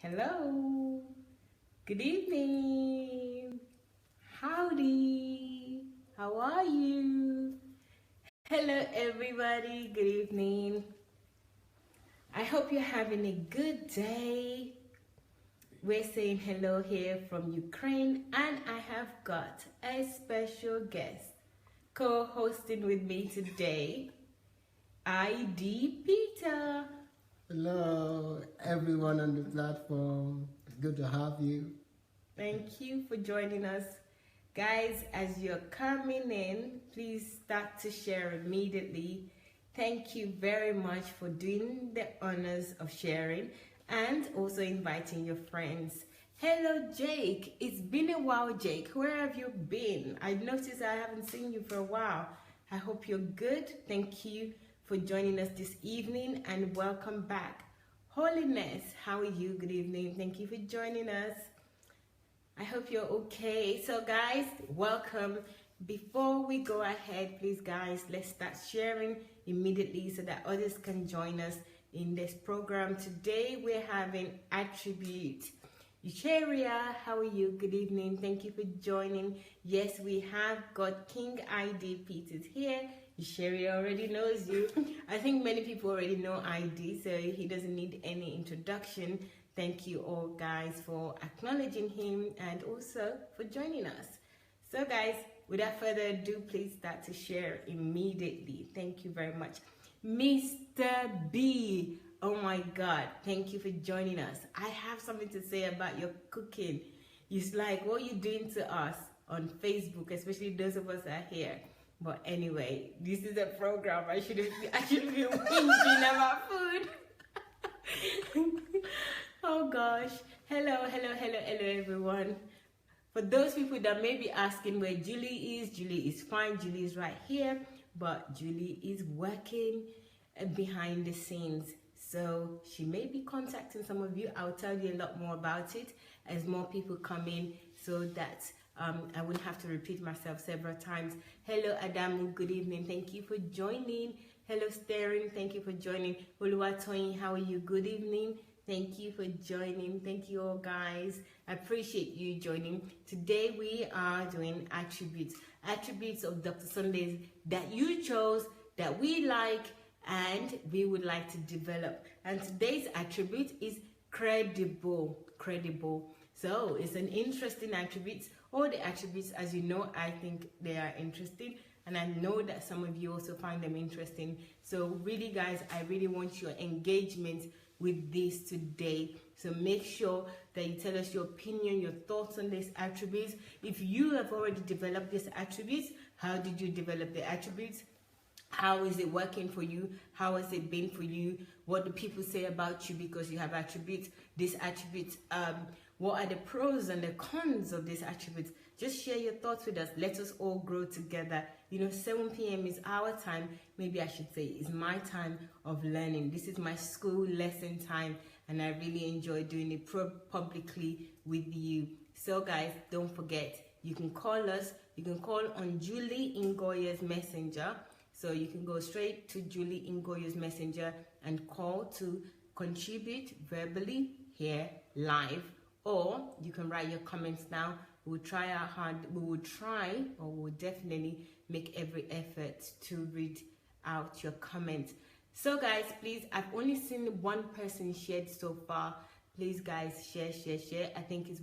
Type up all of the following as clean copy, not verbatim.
Hello, good evening, howdy, how are you? Hello everybody, good evening. I hope you're having a good day. We're saying hello here from Ukraine, and I have got a special guest co-hosting with me today, ID Peter. Hello, everyone on the platform. It's good to have you. Thank you for joining us. Guys, as you're coming in, please start to share immediately. Thank you very much for doing the honors of sharing and also inviting your friends. Hello, Jake. It's been a while, Jake. Where have you been? I noticed I haven't seen you for a while. I hope you're good. Thank you for joining us this evening and welcome back. Holiness, how are you? Good evening. Thank you for joining us. I hope you're okay. So guys, welcome. Before we go ahead, please guys, let's start sharing immediately so that others can join us in this program. Today we're having attribute. Eucharia, how are you? Good evening. Thank you for joining. Yes, we have got King ID Peters here. Eucharia already knows you. I think many people already know ID, so he doesn't need any introduction. Thank you all guys for acknowledging him and also for joining us. So guys, without further ado, please start to share immediately. Thank you very much. Mr. B, oh my God, thank you for joining us. I have something to say about your cooking. It's like what you're doing to us on Facebook, especially those of us that are here. But anyway, this is a program. I shouldn't be whinging about food. Oh gosh. Hello everyone. For those people that may be asking where Julie is fine. Julie is right here, but Julie is working behind the scenes. So she may be contacting some of you. I'll tell you a lot more about it as more people come in so that I wouldn't have to repeat myself several times. Hello Adamu, good evening. Thank you for joining. Hello Sterling, thank you for joining. Oluwatoyin, how are you? Good evening. Thank you for joining. Thank you all guys. I appreciate you joining. Today we are doing attributes. Attributes of Dr. Sunday's that you chose, that we like, and we would like to develop. And today's attribute is credible. Credible. So it's an interesting attribute. All the attributes, as you know, I think they are interesting. And I know that some of you also find them interesting. So really guys, I really want your engagement with this today. So make sure that you tell us your opinion, your thoughts on these attributes. If you have already developed these attributes, how did you develop the attributes? How is it working for you? How has it been for you? What do people say about you because you have attributes? These attributes, what are the pros and the cons of these attributes? Just share your thoughts with us. Let us all grow together. You know, 7 p.m. is our time. Maybe I should say it's my time of learning. This is my school lesson time, and I really enjoy doing it publicly with you. So guys, don't forget, you can call us. You can call on Julie Ngoya's messenger. So you can go straight to Julie Ngoya's messenger and call to contribute verbally here live. Or you can write your comments now. We'll try our hard. We will try, or we'll definitely make every effort to read out your comments. So guys, please, I've only seen one person shared so far. Please guys, share. I think it's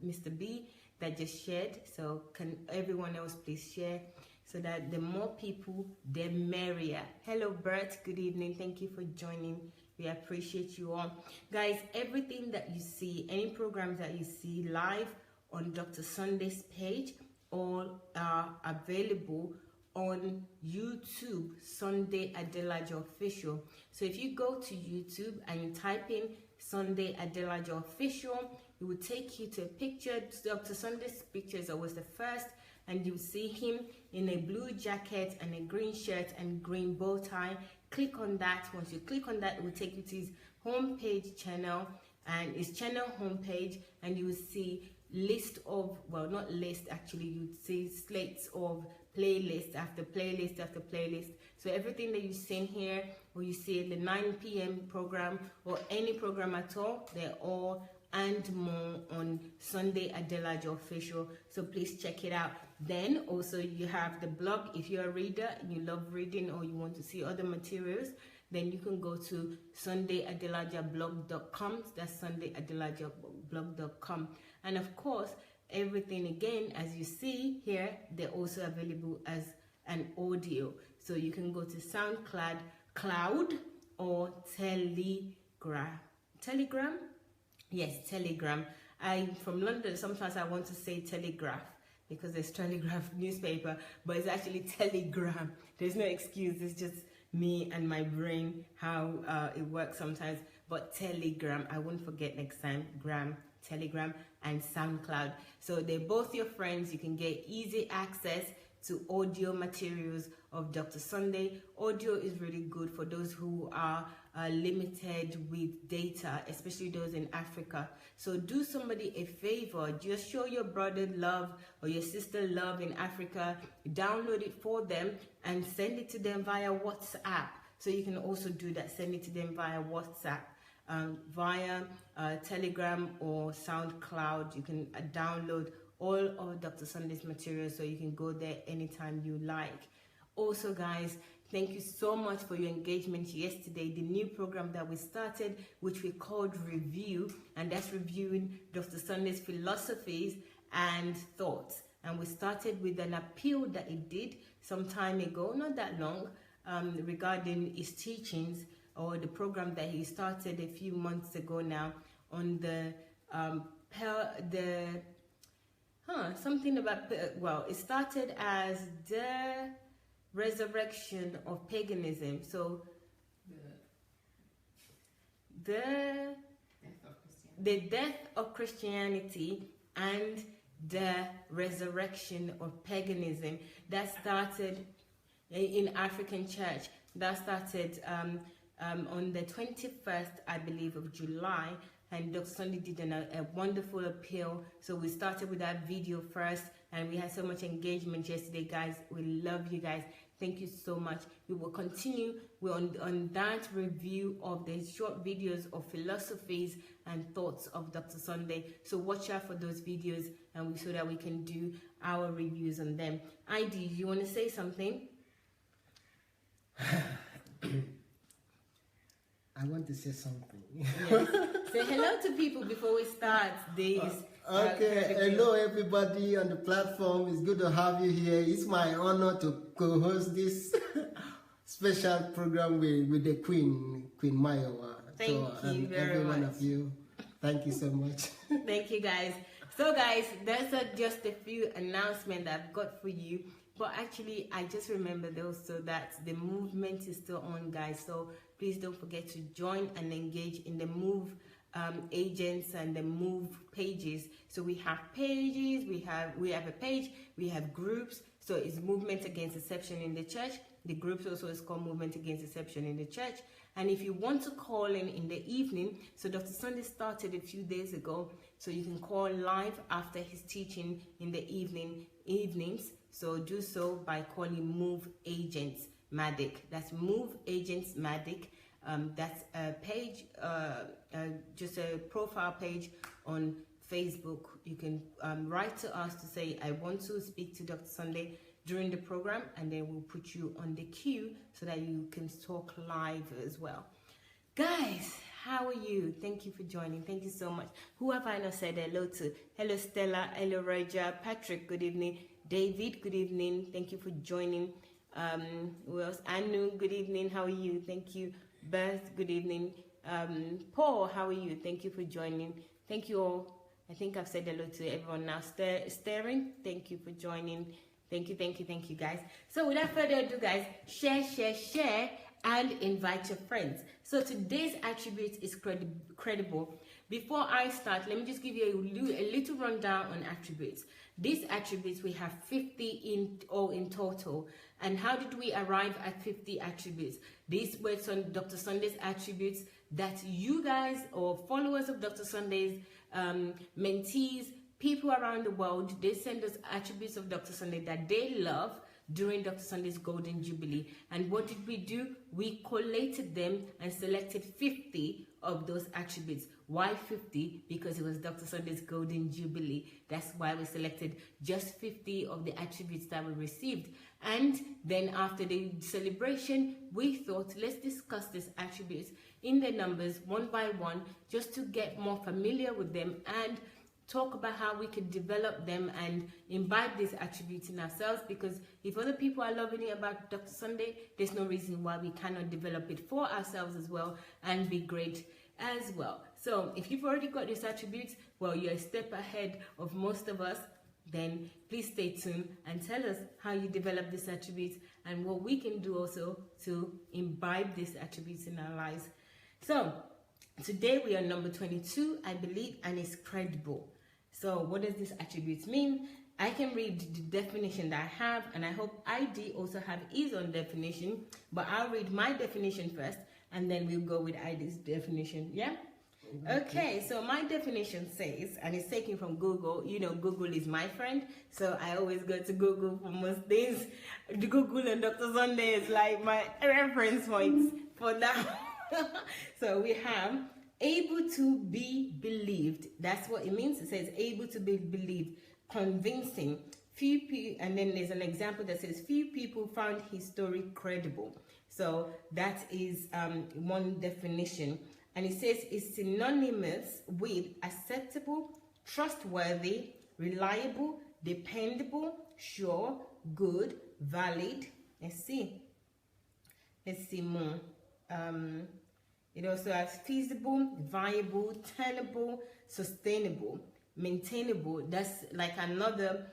Mr. B that just shared. So can everyone else please share so that the more people, the merrier. Hello Bert, good evening. Thank you for joining. We appreciate you all. Guys, everything that you see, any programs that you see live on Dr. Sunday's page, all are available on YouTube, Sunday Adelaja Official. So if you go to YouTube and you type in Sunday Adelaja Official, it will take you to a picture. Dr. Sunday's picture is always the first, and you see him in a blue jacket and a green shirt and green bow tie. Click on that. Once you click on that, it will take you to his homepage channel, and his channel homepage, and you will see list of, well, not list actually, you'd see slates of playlist after playlist after playlist. So everything that you seen here, or you see in the 9 p.m. program, or any program at all, they're all and more on Sunday Adelaja Official. So please check it out. Then also you have the blog. If you're a reader and you love reading, or you want to see other materials, then you can go to sundayadelajablog.com. That's sundayadelajablog.com. And of course, everything again, as you see here, they're also available as an audio. So you can go to SoundCloud or Telegram. Yes, Telegram. I'm from London. Sometimes I want to say Telegraph because there's Telegraph newspaper, but it's actually Telegram. There's no excuse. It's just me and my brain, how it works sometimes. But Telegram, I won't forget next time. Telegram and SoundCloud. So they're both your friends. You can get easy access to audio materials of Dr. Sunday. Audio is really good for those who are limited with data, especially those in Africa. So do somebody a favor, just show your brother love or your sister love in Africa, download it for them and send it to them via WhatsApp. So you can also do that, send it to them via WhatsApp. Via Telegram or SoundCloud. You can download all of Dr. Sunday's materials, so you can go there anytime you like. Also guys, thank you so much for your engagement yesterday. The new program that we started, which we called Review, and that's reviewing Dr. Sunday's philosophies and thoughts. And we started with an appeal that he did some time ago, not that long, regarding his teachings, or the program that he started a few months ago now on something about, well, it started as the resurrection of paganism. So the death of Christianity and the resurrection of paganism. That started in African church. That started on the 21st, I believe, of July, and Dr. Sunday did a wonderful appeal. So we started with that video first, and we had so much engagement yesterday, guys. We love you guys. Thank you so much. We will continue. We're on that review of the short videos of philosophies and thoughts of Dr. Sunday. So watch out for those videos, and so that we can do our reviews on them. ID, you want to say something? I want to say something. Yes. Say hello to people before we start this. Okay, hello everybody on the platform. It's good to have you here. It's my honor to co-host this special program with the Queen Mayowa. Thank you very every much. One of you. Thank you so much. Thank you guys. So guys, that's just a few announcements that I've got for you. But actually, I just remembered also that the movement is still on, guys. So please don't forget to join and engage in the Move agents and the Move pages. So we have pages, we have a page, we have groups. So it's Movement Against Deception in the Church. The groups also is called Movement Against Deception in the Church. And if you want to call in the evening, so Dr. Sunday started a few days ago, so you can call live after his teaching in the evenings. So do so by calling Move Agents Matic. That's Move Agents Matic. That's a page, just a profile page on Facebook. You can write to us to say, I want to speak to Dr. Sunday during the program, and then we'll put you on the queue so that you can talk live as well. Guys, how are you? Thank you for joining. Thank you so much. Who have I not said hello to? Hello, Stella. Hello, Raja. Patrick, good evening. David, good evening. Thank you for joining. Who else? Anu, good evening. How are you? Thank you. Beth, good evening. Paul, how are you? Thank you for joining. Thank you all. I think I've said hello to everyone now. Staring, thank you for joining. Thank you, guys. So without further ado, guys, share, and invite your friends. So today's attribute is credible. Before I start, let me just give you a little rundown on attributes. These attributes, we have 50 in total. And how did we arrive at 50 attributes? These were some Dr. Sunday's attributes that you guys or followers of Dr. Sunday's mentees, people around the world, they send us attributes of Dr. Sunday that they love. during Dr. Sunday's Golden Jubilee. And what did we do? We collated them and selected 50 of those attributes. Why 50? Because it was Dr. Sunday's Golden Jubilee. That's why we selected just 50 of the attributes that we received. And then after the celebration, we thought, let's discuss these attributes in the numbers one by one, just to get more familiar with them and talk about how we can develop them and imbibe these attributes in ourselves. Because if other people are loving it about Dr. Sunday, there's no reason why we cannot develop it for ourselves as well and be great as well. So if you've already got these attributes, well, you're a step ahead of most of us. Then please stay tuned and tell us how you develop these attributes and what we can do also to imbibe these attributes in our lives. So today we are number 22, I believe, and it's credible. So what does this attribute mean? I can read the definition that I have, and I hope ID also have his own definition, but I'll read my definition first and then we'll go with ID's definition. Yeah? Okay, so my definition says, and it's taken from Google. You know, Google is my friend, so I always go to Google for most things. Google and Dr. Sunday is like my reference points for that. So we have able to be believed. That's what it means. It says able to be believed, convincing. Few people, and then there's an example that says few people found his story credible. So that is one definition. And it says it's synonymous with acceptable, trustworthy, reliable, dependable, sure, good, valid. Let's see more. It also has feasible, viable, tenable, sustainable, maintainable. That's like another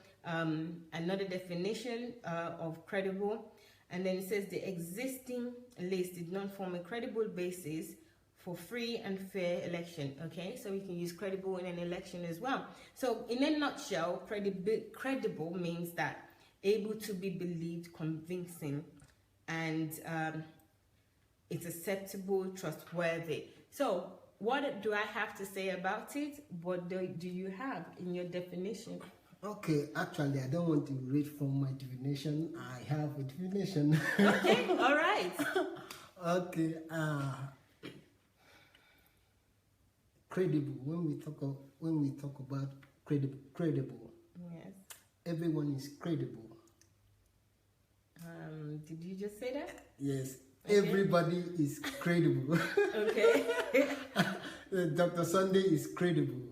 definition of credible. And then it says the existing list did not form a credible basis for free and fair election. Okay, so we can use credible in an election as well. So in a nutshell, credible means that able to be believed, convincing, and it's acceptable, trustworthy. So what do I have to say about it? What do you have in your definition? Okay, actually, I don't want to read from my definition. I have a definition. Okay, all right. Okay, credible. When we talk about credible. Yes. Everyone is credible. Did you just say that? Yes. Okay. Everybody is credible. Okay. Dr. Sunday is credible.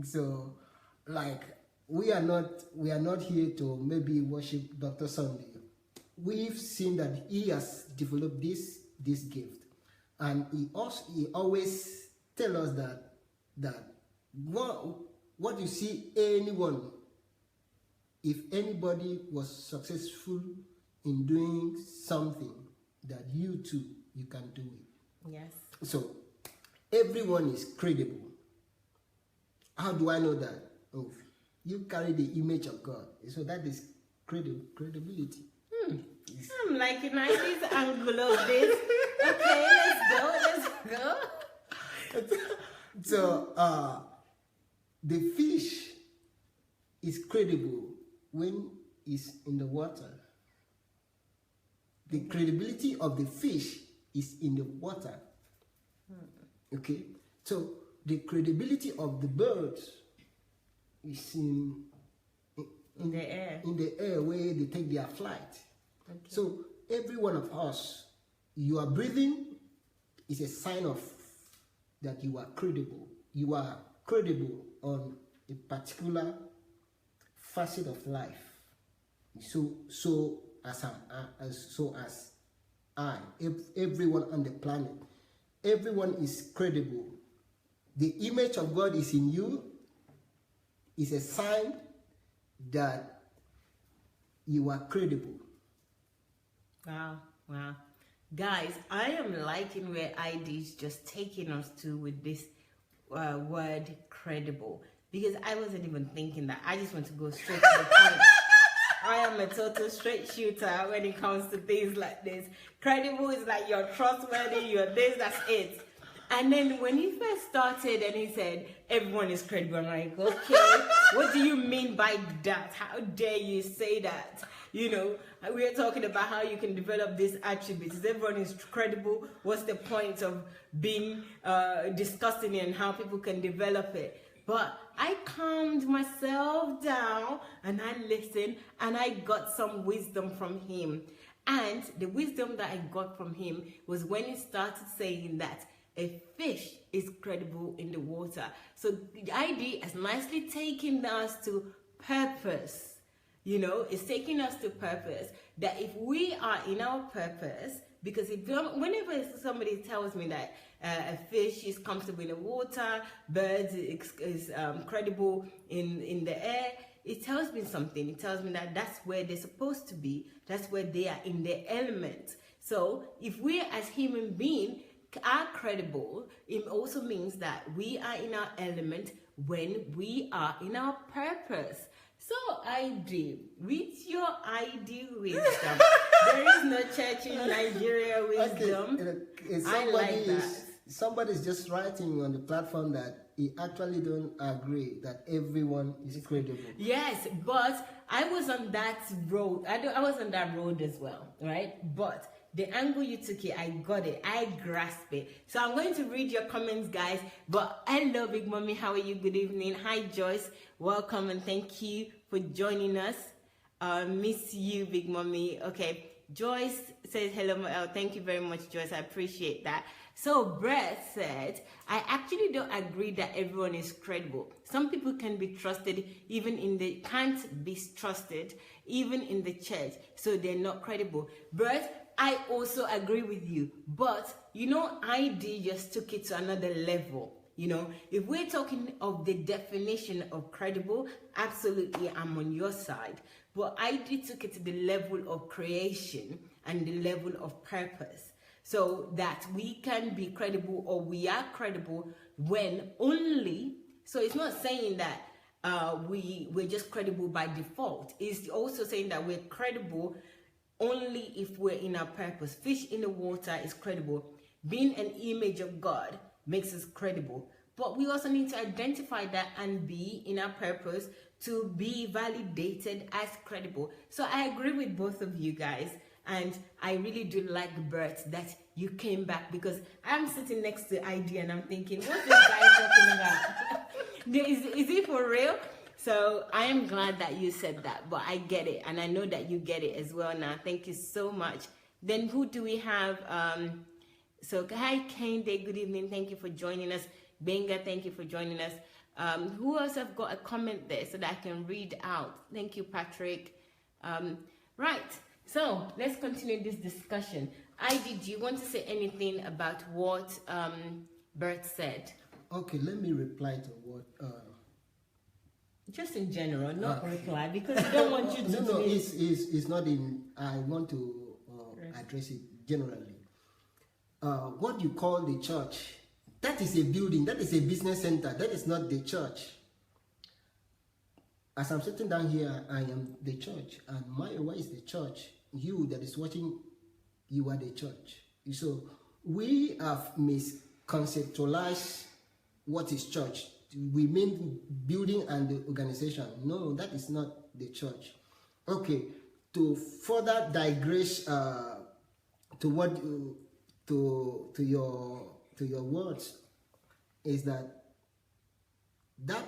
So, like, we are not here to maybe worship Dr. Sunday. We've seen that he has developed this gift, and he always tell us that what you see anyone, if anybody was successful in doing something, that you too, you can do it. Yes. So everyone is credible. How do I know that? Oh, you carry the image of God, so that is credibility. I'm liking this angle of this. Okay, let's go. So the fish is credible when it's in the water. The credibility of the fish is in the water. Okay, so the credibility of the birds is in the air. In the air where they take their flight. Okay. So every one of us, you are breathing is a sign of that you are credible. You are credible on a particular facet of life. So as I, everyone on the planet, everyone is credible. The image of God is in you. Is a sign that you are credible. Wow. Guys, I am liking where ID is just taking us to with this word credible, because I wasn't even thinking that. I just want to go straight to the point. I am a total straight shooter when it comes to things like this. Credible is like you're trustworthy, you're this, that's it. And then when he first started and he said, everyone is credible, I'm like, okay, what do you mean by that? How dare you say that? You know, we're talking about how you can develop these attributes. If everyone is credible, what's the point of being discussing it and how people can develop it? But I calmed myself down and I listened and I got some wisdom from him. And the wisdom that I got from him was when he started saying that a fish is credible in the water. So the idea has nicely taken us to purpose. You know, it's taking us to purpose. That if we are in our purpose, because whenever somebody tells me that a fish is comfortable in the water, birds is credible in the air, it tells me something. It tells me that that's where they're supposed to be. That's where they are in their element. So if we as human beings are credible, it also means that we are in our element when we are in our purpose. So ID, with your ID wisdom, there is no church in Nigeria wisdom. Okay. I like that. Somebody's just writing on the platform that he actually don't agree that everyone is credible. Yes, but I was on that road. I was on that road as well, right? But the angle you took it, I got it. I grasped it. So I'm going to read your comments, guys. But hello, Big Mommy. How are you? Good evening. Hi, Joyce. Welcome and thank you for joining us. Miss you, Big Mommy. Okay. Joyce says, hello, thank you very much, Joyce. I appreciate that. So Brett said, I actually don't agree that everyone is credible. Some people can be trusted can't be trusted even in the church. So they're not credible. Brett, I also agree with you. But, you know, ID just took it to another level. You know, if we're talking of the definition of credible, absolutely, I'm on your side. But ID took it to the level of creation and the level of purpose. So that we can be credible, or we are credible when only, so it's not saying that we're just credible by default. It's also saying that we're credible only if we're in our purpose. Fish in the water is credible. Being an image of God makes us credible. But we also need to identify that and be in our purpose to be validated as credible. So I agree with both of you guys. And I really do like, Bert, that you came back, because I'm sitting next to ID and I'm thinking, what's this guy talking about? Is it for real? So I am glad that you said that, but I get it. And I know that you get it as well now. Thank you so much. Then who do we have? So hi, Kane Day, good evening. Thank you for joining us. Benga, thank you for joining us. Who else have got a comment there so that I can read out? Thank you, Patrick. Right. So let's continue this discussion. ID, do you want to say anything about what Bert said? Okay, let me reply to what. Just in general, not reply, because I don't want you to. No, it's not in. I want to address it generally. What you call the church, that is a building, that is a business center, that is not the church. As I'm sitting down here, I am the church, and Mayowa is the church. You that is watching, you are the church. So we have misconceptualized what is church. We mean building and the organization. No, that is not the church. Okay, to further digress to what to your words, is that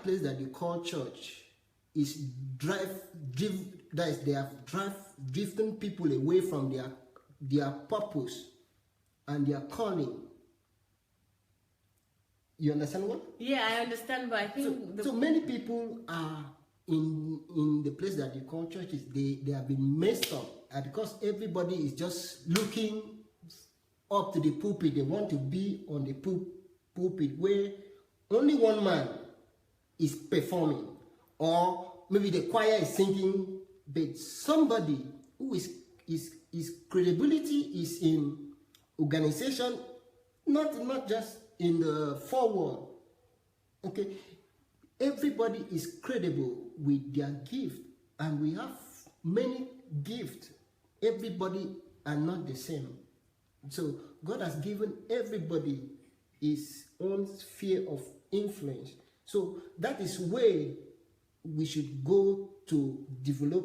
place that you call church is they have drifting people away from their purpose and their calling. You understand what? Yeah, I understand, but I think so many people are in the place that you call churches. They have been messed up, because everybody is just looking up to the pulpit. They want to be on the pulpit where only one man is performing, or maybe the choir is singing, but somebody who is credibility is in organization, not just in the forward. Okay, everybody is credible with their gift, and we have many gifts. Everybody are not the same. So God has given everybody his own sphere of influence. So that is where we should go to develop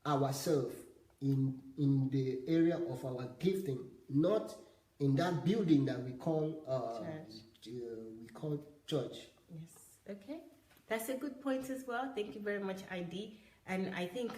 ourselves. in the area of our gifting, not in that building that we call church. Yes. Okay. That's a good point as well. Thank you very much, ID. And I think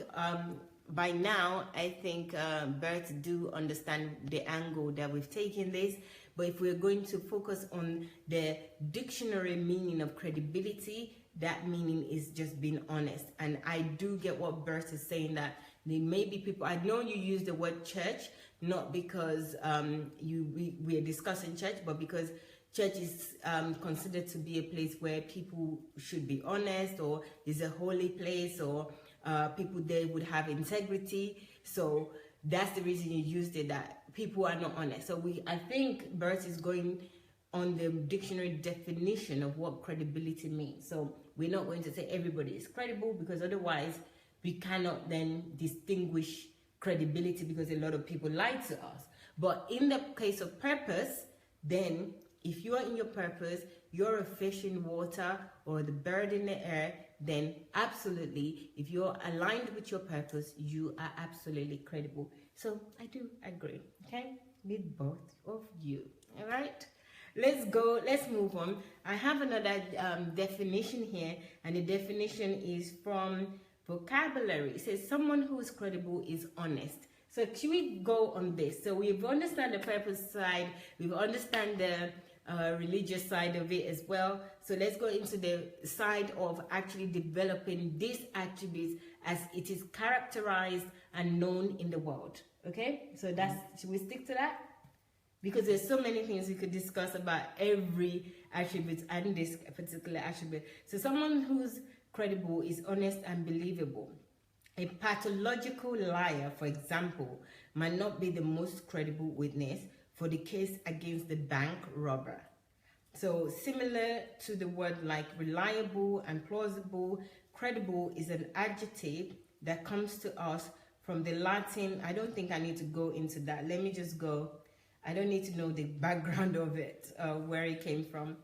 by now, I think Bert do understand the angle that we've taken this. But if we're going to focus on the dictionary meaning of credibility, that meaning is just being honest. And I do get what Bert is saying, that there may be people, I know you use the word church, not because we are discussing church, but because church is considered to be a place where people should be honest, or is a holy place, or people there would have integrity. So that's the reason you used it, that people are not honest. So I think Bert is going on the dictionary definition of what credibility means. So we're not going to say everybody is credible, because otherwise we cannot then distinguish credibility, because a lot of people lie to us. But in the case of purpose, then if you are in your purpose, you're a fish in water or the bird in the air, then absolutely, if you're aligned with your purpose, you are absolutely credible. So I do agree, okay, with both of you. All right, let's move on. I have another definition here, and the definition is from vocabulary. It says someone who is credible is honest. So should we go on this? So we've understand the purpose side, we've understand the religious side of it as well. So let's go into the side of actually developing these attributes as it is characterized and known in the world. Okay, so should we stick to that? Because there's so many things we could discuss about every attribute and this particular attribute. So someone who's credible is honest and believable. A pathological liar, for example, might not be the most credible witness for the case against the bank robber. So similar to the word like reliable and plausible, credible is an adjective that comes to us from the Latin. I don't think I need to go into that. Let me just go. I don't need to know the background of it, where it came from.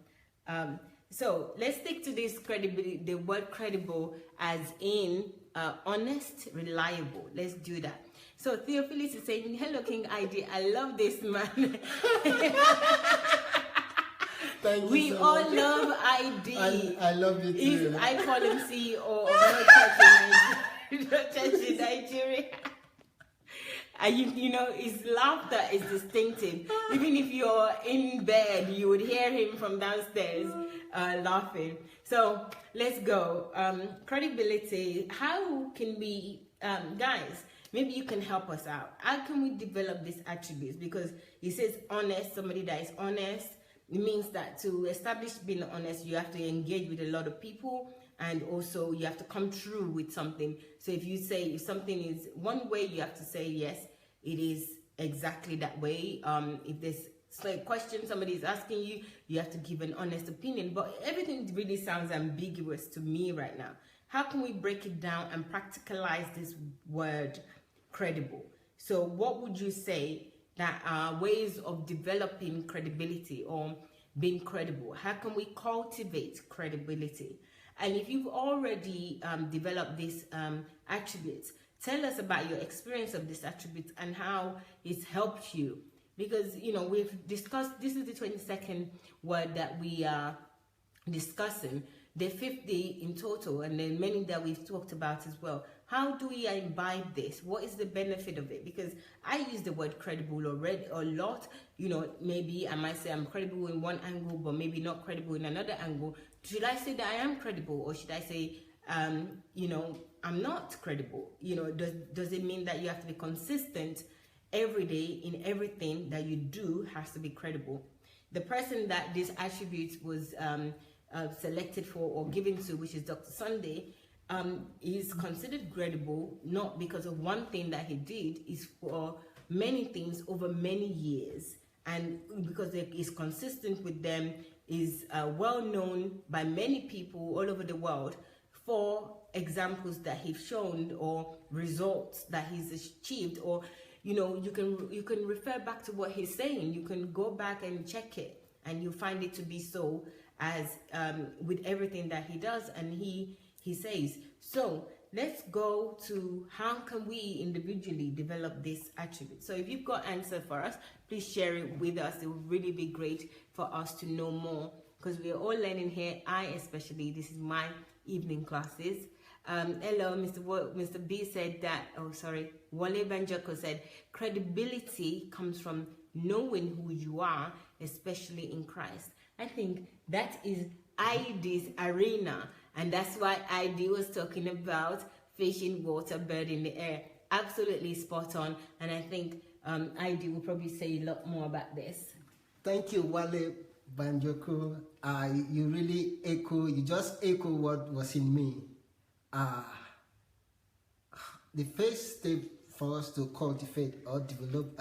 So let's stick to this credibility, the word credible as in honest, reliable. Let's do that. So Theophilus is saying, hello King ID, I love this man. Thank you. We so all much. love ID. I love you too. I call him CEO of no church in Nigeria. And you know, his laughter is distinctive. Even if you're in bed, you would hear him from downstairs laughing. So let's go. Credibility. How can we, guys, maybe you can help us out. How can we develop these attributes? Because he says honest, somebody that is honest. It means that to establish being honest, you have to engage with a lot of people, and also you have to come true with something. So if you say, if something is one way, you have to say, yes, it is exactly that way. If there's a question somebody is asking you, you have to give an honest opinion. But everything really sounds ambiguous to me right now. How can we break it down and practicalize this word credible? So what would you say that are ways of developing credibility or being credible? How can we cultivate credibility? And if you've already developed these attributes, tell us about your experience of this attribute and how it's helped you. Because, you know, we've discussed, this is the 22nd word that we are discussing. There are 50 in total, and then many that we've talked about as well. How do we imbibe this? What is the benefit of it? Because I use the word credible already a lot. You know, maybe I might say I'm credible in one angle, but maybe not credible in another angle. Should I say that I am credible, or should I say, you know, I'm not credible? You know, does it mean that you have to be consistent every day in everything that you do has to be credible? The person that this attribute was selected for or given to, which is Dr. Sunday, is considered credible not because of one thing that he did, is for many things over many years, and because he is consistent with them, is well known by many people all over the world for examples that he's shown or results that he's achieved. Or, you know, you can refer back to what he's saying. You can go back and check it, and you find it to be so, as with everything that he does and he says. So let's go to how can we individually develop this attribute. So if you've got answer for us, please share it with us. It would really be great for us to know more, because we are all learning here. I especially, this is my evening classes. Hello, Mr. B said that, oh sorry, Wale Banjoko said, credibility comes from knowing who you are, especially in Christ. I think that is ID's arena, and that's why ID was talking about fish in water, bird in the air. Absolutely spot on, and I think ID will probably say a lot more about this. Thank you, Wale Banjoko. You just echo what was in me. The first step for us to cultivate or develop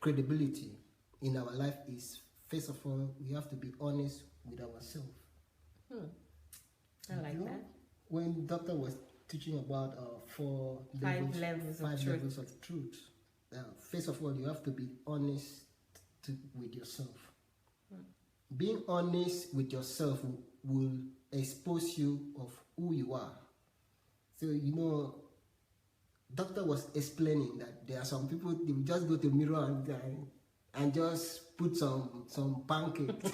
credibility in our life is, first of all, we have to be honest with ourselves. I like that. When Doctor was teaching about five levels of truth, first of all, you have to be honest with yourself. Being honest with yourself will expose you of who you are. So, you know, Doctor was explaining that there are some people, they will just go to mirror and just put some pancakes.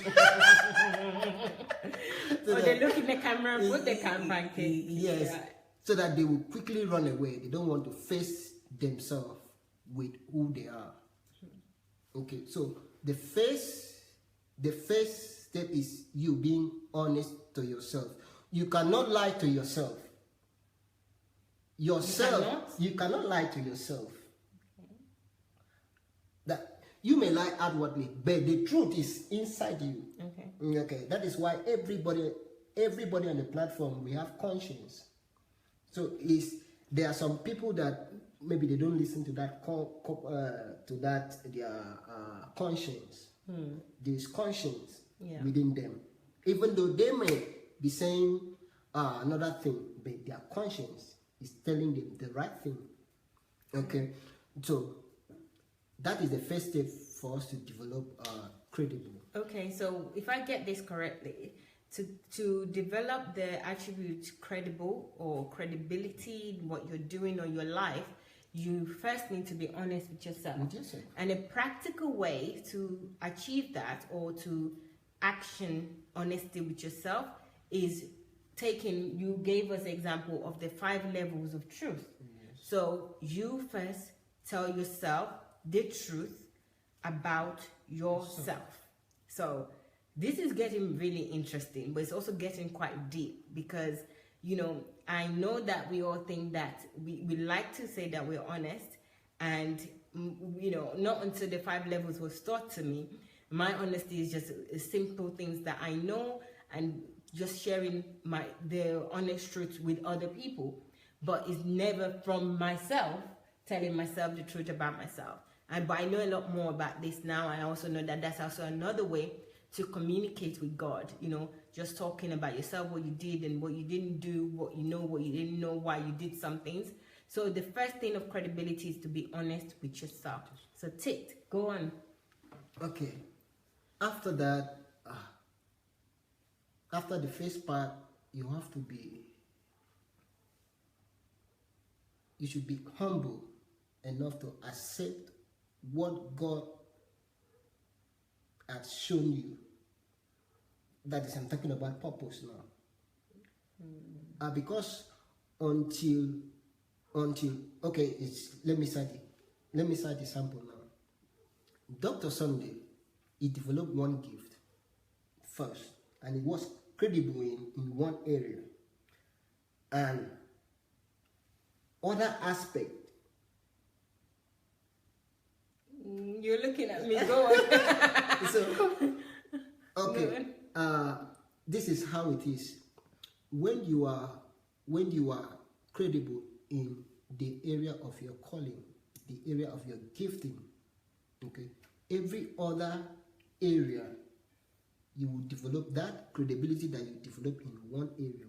So they look in the camera and put the pancake. Yes. Yeah. So that they will quickly run away. They don't want to face themselves with who they are. Okay, so the first step is you being honest to yourself. You cannot lie to yourself. You cannot lie to yourself. Okay. That you may lie outwardly, but the truth is inside you. Okay. Okay. That is why everybody on the platform, we have conscience. So there are some people that maybe they don't listen to that their conscience. There's conscience within them, even though they may be saying another thing, but their conscience is telling them the right thing. Okay, so that is the first step for us to develop credible. Okay, so if I get this correctly, to develop the attribute credible or credibility in what you're doing or your life, you first need to be honest with yourself. And a practical way to achieve that, or to action honesty with yourself, is you gave us an example of the 5 levels of truth. Yes. So you first tell yourself the truth about yourself. So this is getting really interesting, but it's also getting quite deep, because, you know, I know that we all think that we like to say that we're honest, and, you know, not until the 5 levels was taught to me. My honesty is just simple things that I know, and just sharing the honest truth with other people, but it's never from myself, telling myself the truth about myself. But I know a lot more about this now, and I also know that that's also another way to communicate with God. You know, just talking about yourself, what you did and what you didn't do, what you know, what you didn't know, why you did some things. So the first thing of credibility is to be honest with yourself. So Tit, go on. Okay. After that, after the first part, you should be humble enough to accept what God has shown you. That is, I'm talking about purpose now. Because until okay, let me cite the sample now. Dr. Sunday, he developed one gift first, and it was credible in one area, and other aspect. You're looking at me. Go on. So, okay. This is how it is. When you are credible in the area of your calling, the area of your gifting, okay, every other area you will develop. That credibility that you develop in one area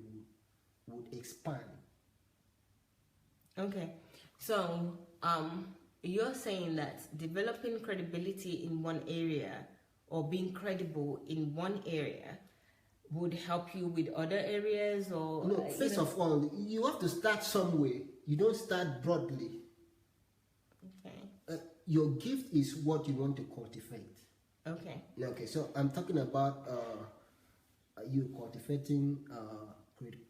would expand. Okay, so you're saying that developing credibility in one area, or being credible in one area, would help you with other areas, or no, first of all, you have to start somewhere. You don't start broadly. Okay. Your gift is what you want to cultivate. Okay. Okay, so I'm talking about you cultivating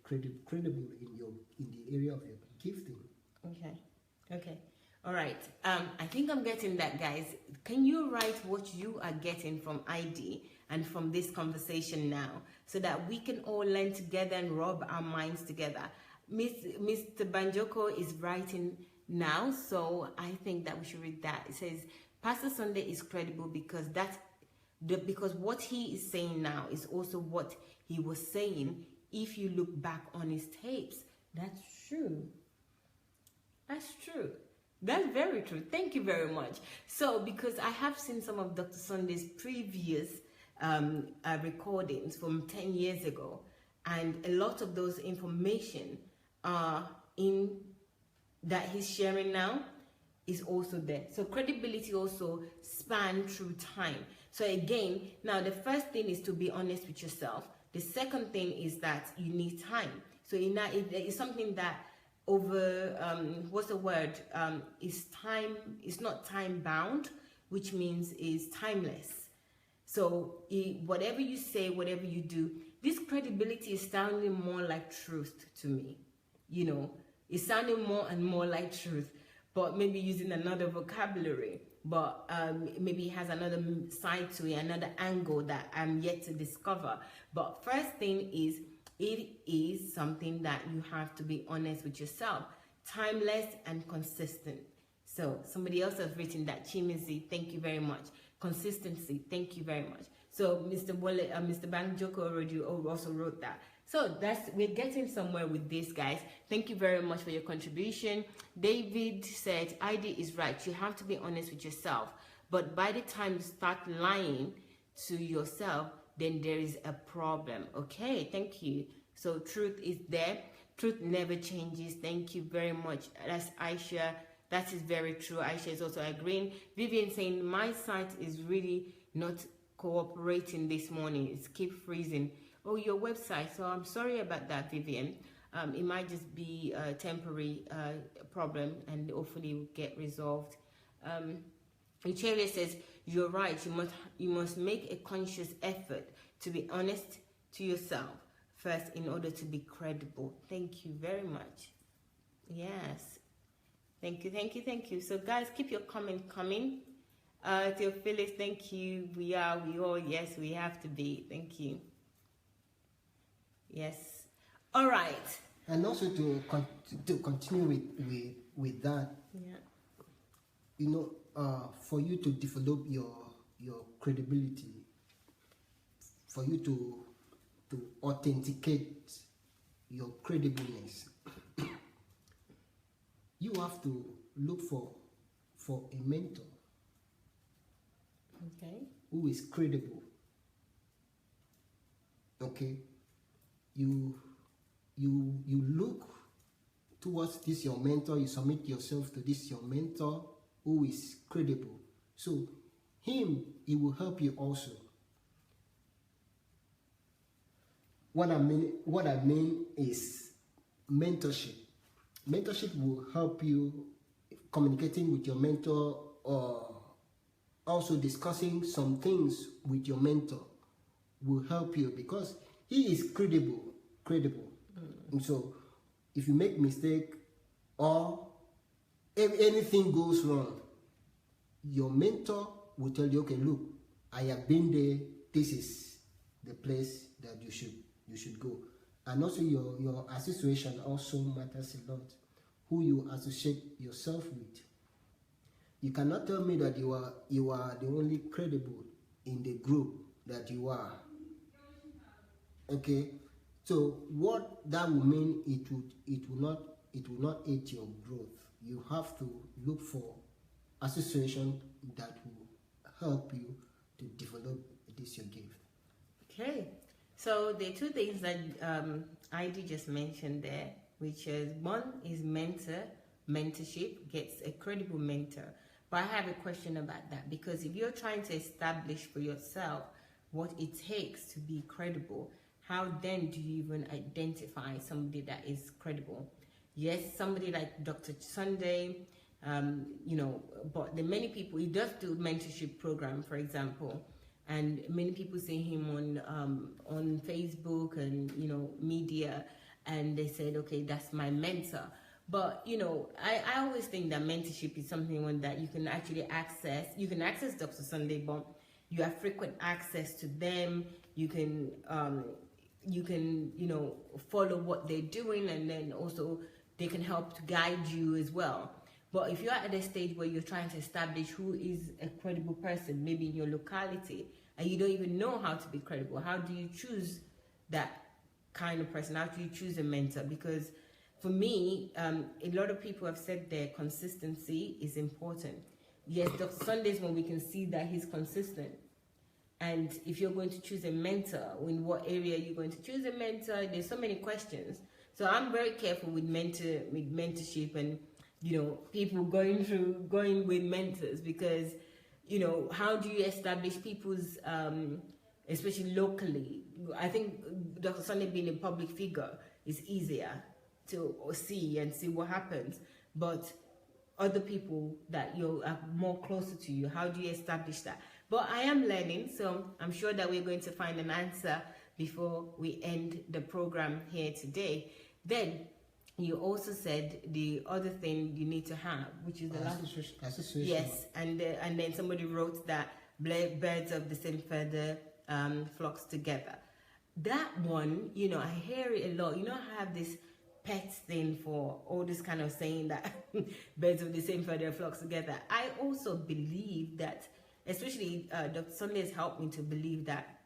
credible in the area of your gifting. Okay. All right. I think I'm getting that, guys. Can you write what you are getting from ID and from this conversation now, so that we can all learn together and rub our minds together? Mr. Banjoko is writing now, so I think that we should read that. It says, Pastor Sunday is credible because because what he is saying now is also what he was saying if you look back on his tapes. That's true. That's true. That's very true. Thank you very much. So, because I have seen some of Dr. Sunday's previous recordings from 10 years ago, and a lot of those information in that he's sharing now is also there. So credibility also span through time. So again, now the first thing is to be honest with yourself. The second thing is that you need time. So it's something that over what's the word, is time, it's not time bound, which means is timeless. So whatever you say, whatever you do, this credibility is sounding more like truth to me. You know, it's sounding more and more like truth, but maybe using another vocabulary, but maybe it has another side to it, another angle that I'm yet to discover. But first thing is, it is something that you have to be honest with yourself, timeless and consistent. So somebody else has written that, Chimizi, thank you very much. Consistency, thank you very much. So Mr. Banjoko already also wrote that. So we're getting somewhere with this, guys. Thank you very much for your contribution. David said, ID is right. You have to be honest with yourself. But by the time you start lying to yourself, then there is a problem. Okay, thank you. So truth is there. Truth never changes. Thank you very much. That's Aisha. That is very true. Aisha is also agreeing. Vivian saying, my site is really not cooperating this morning. It's keep freezing. Oh, your website. So I'm sorry about that, Vivian. It might just be a temporary problem, and hopefully will get resolved. Ucheria says, you're right. You must make a conscious effort to be honest to yourself first in order to be credible. Thank you very much. Yes. Thank you. So guys, keep your comment coming. Theophilus, thank you. We all, yes, we have to be. Thank you. Yes. All right. And also to continue with that. Yeah. You know, for you to develop your credibility, for you to authenticate your credibleness, you have to look for a mentor. Okay. Who is credible. Okay. You look towards this your mentor, you submit yourself to this your mentor who is credible. So he will help you also. What I mean is mentorship. Mentorship will help you communicating with your mentor, or also discussing some things with your mentor will help you, because he is credible. And so if you make mistake or if anything goes wrong, your mentor will tell you, okay, look, I have been there, this is the place that you should go. And also your association also matters a lot, who you associate yourself with. You cannot tell me that you are the only credible in the group that you are. Okay, so what that will mean, it will not aid your growth. You have to look for association that will help you to develop this your gift. Okay, so the two things that ID just mentioned there, which is one is mentorship, gets a credible mentor. But I have a question about that, because if you're trying to establish for yourself what it takes to be credible, how then do you even identify somebody that is credible? Yes, somebody like Dr. Sunday, you know, but the many people, he does do mentorship program, for example, and many people see him on Facebook and, you know, media, and they said, okay, that's my mentor. But, you know, I always think that mentorship is something that you can actually access. You can access Dr. Sunday, but you have frequent access to them. You can, you know, follow what they're doing, and then also they can help to guide you as well. But if you're at a stage where you're trying to establish who is a credible person, maybe in your locality, and you don't even know how to be credible, how do you choose that kind of person? How do you choose a mentor? Because for me, a lot of people have said their consistency is important. Yes, Dr. Sunday's when we can see that he's consistent. And if you're going to choose a mentor, in what area you're going to choose a mentor, there's so many questions. So I'm very careful with mentorship, and, you know, people going with mentors, because, you know, how do you establish people's, especially locally? I think Dr. Sunday being a public figure is easier to see and see what happens, but other people that you are more closer to you, how do you establish that? But I am learning, so I'm sure that we're going to find an answer before we end the program here today. Then you also said the other thing you need to have, which is the association. Yes, and then somebody wrote that birds of the same feather flocks together. That one, you know, I hear it a lot. You know, I have this pet thing for all this kind of saying that birds of the same feather flocks together. I also believe that, especially Dr. Sunday has helped me to believe that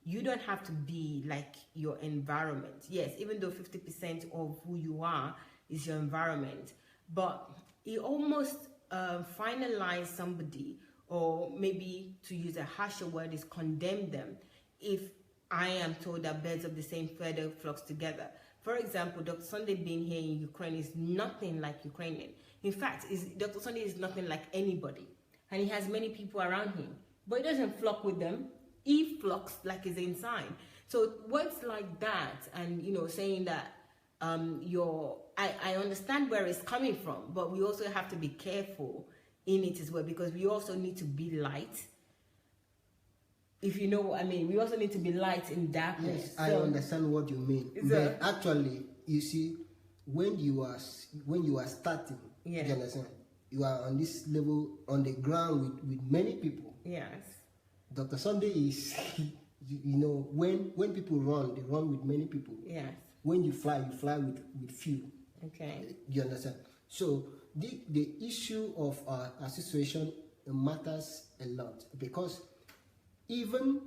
you don't have to be like your environment. Yes, even though 50% of who you are is your environment, but it almost finalize somebody, or maybe to use a harsher word is condemn them, if I am told that birds of the same feather flocks together. For example, Dr. Sunday being here in Ukraine is nothing like Ukrainian. In fact, Dr. Sunday is nothing like anybody. And he has many people around him. But he doesn't flock with them. He flocks like his inside. So words like that, and, you know, saying that I understand where it's coming from, but we also have to be careful in it as well, because we also need to be light. If you know what I mean, we also need to be light in darkness. Yes, I understand what you mean. But actually, you see, when you are starting, you understand, you are on this level, on the ground with many people. Yes. Dr. Sunday is, you know, when people run, they run with many people. Yes. When you fly with few. Okay. You understand? So the issue of association matters a lot, because even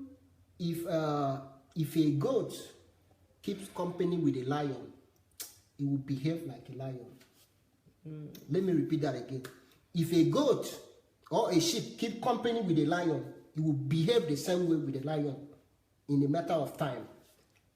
if a goat keeps company with a lion, it will behave like a lion. Let me repeat that again. If a goat or a sheep keep company with a lion, it will behave the same way with a lion in a matter of time.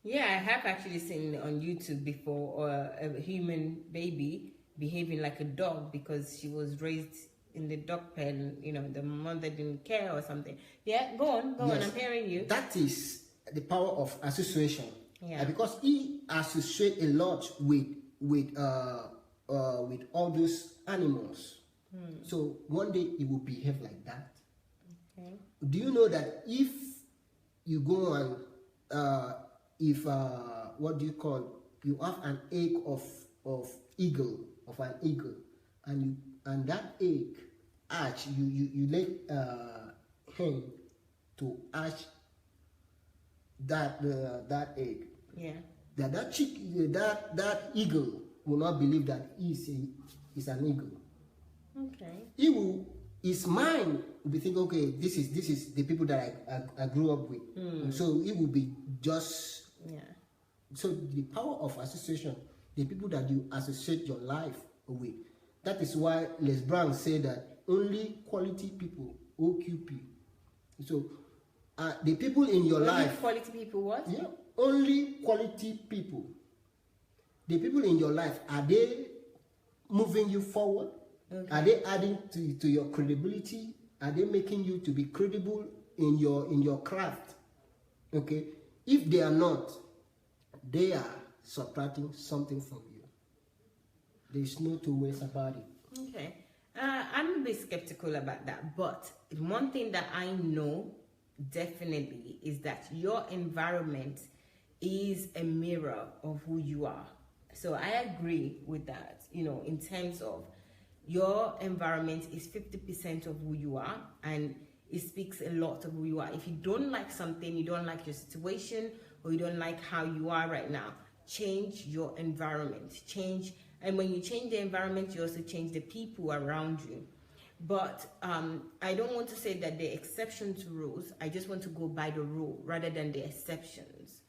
Yeah, I have actually seen on YouTube before a human baby behaving like a dog because she was raised in the dog pen, you know, the mother didn't care or something. Yeah, go on, I'm hearing you. That is the power of association. Yeah. Because he associates a lot with all those animals. So one day he will behave like that. Okay. Do you know that if you go and what do you call, you have an egg of an eagle, and that egg hatch, you let hen to hatch that egg. Yeah. That eagle will not believe that is an eagle. Okay. His mind will be thinking, okay, this is the people that I grew up with. So it will be just. Yeah. So the power of association, the people that you associate your life with. That is why Les Brown said that only quality people, OQP. So the people in your life. Quality people what? Yeah, only quality people. The people in your life, are they moving you forward? Okay. Are they adding to your credibility? Are they making you to be credible in your craft? Okay. If they are not, they are subtracting something from you. There's no two ways about it. Okay. I'm a bit skeptical about that, but one thing that I know definitely is that your environment is a mirror of who you are. So I agree with that, in terms of your environment is 50% of who you are, and it speaks a lot of who you are. If you don't like something, you don't like your situation, or you don't like how you are right now, change your environment. And when you change the environment, you also change the people around you. But I don't want to say that the exception to rules. I just want to go by the rule rather than the exceptions.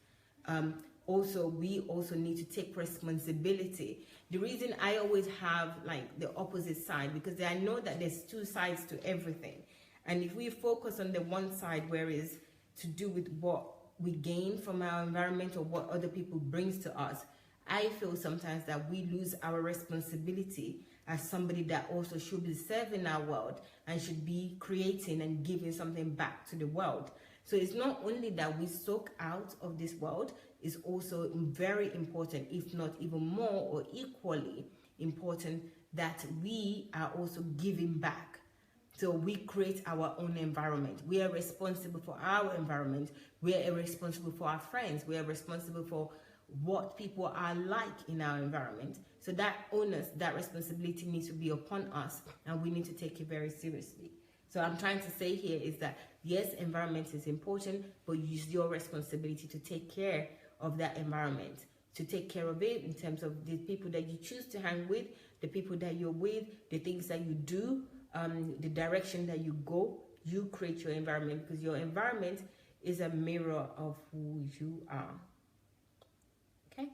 Also, we also need to take responsibility. The reason I always have like the opposite side, because I know that there's two sides to everything. And if we focus on the one side, where is to do with what we gain from our environment or what other people brings to us, I feel sometimes that we lose our responsibility as somebody that also should be serving our world and should be creating and giving something back to the world. So it's not only that we soak out of this world, it's also very important, if not even more or equally important, that we are also giving back. So we create our own environment. We are responsible for our environment. We are responsible for our friends. We are responsible for what people are like in our environment. So that onus, that responsibility needs to be upon us, and we need to take it very seriously. So I'm trying to say here is that yes, environment is important, but use your responsibility to take care of that environment, to take care of it in terms of the people that you choose to hang with, the people that you're with, the things that you do, the direction that you go. You create your environment, because your environment is a mirror of who you are. Okay?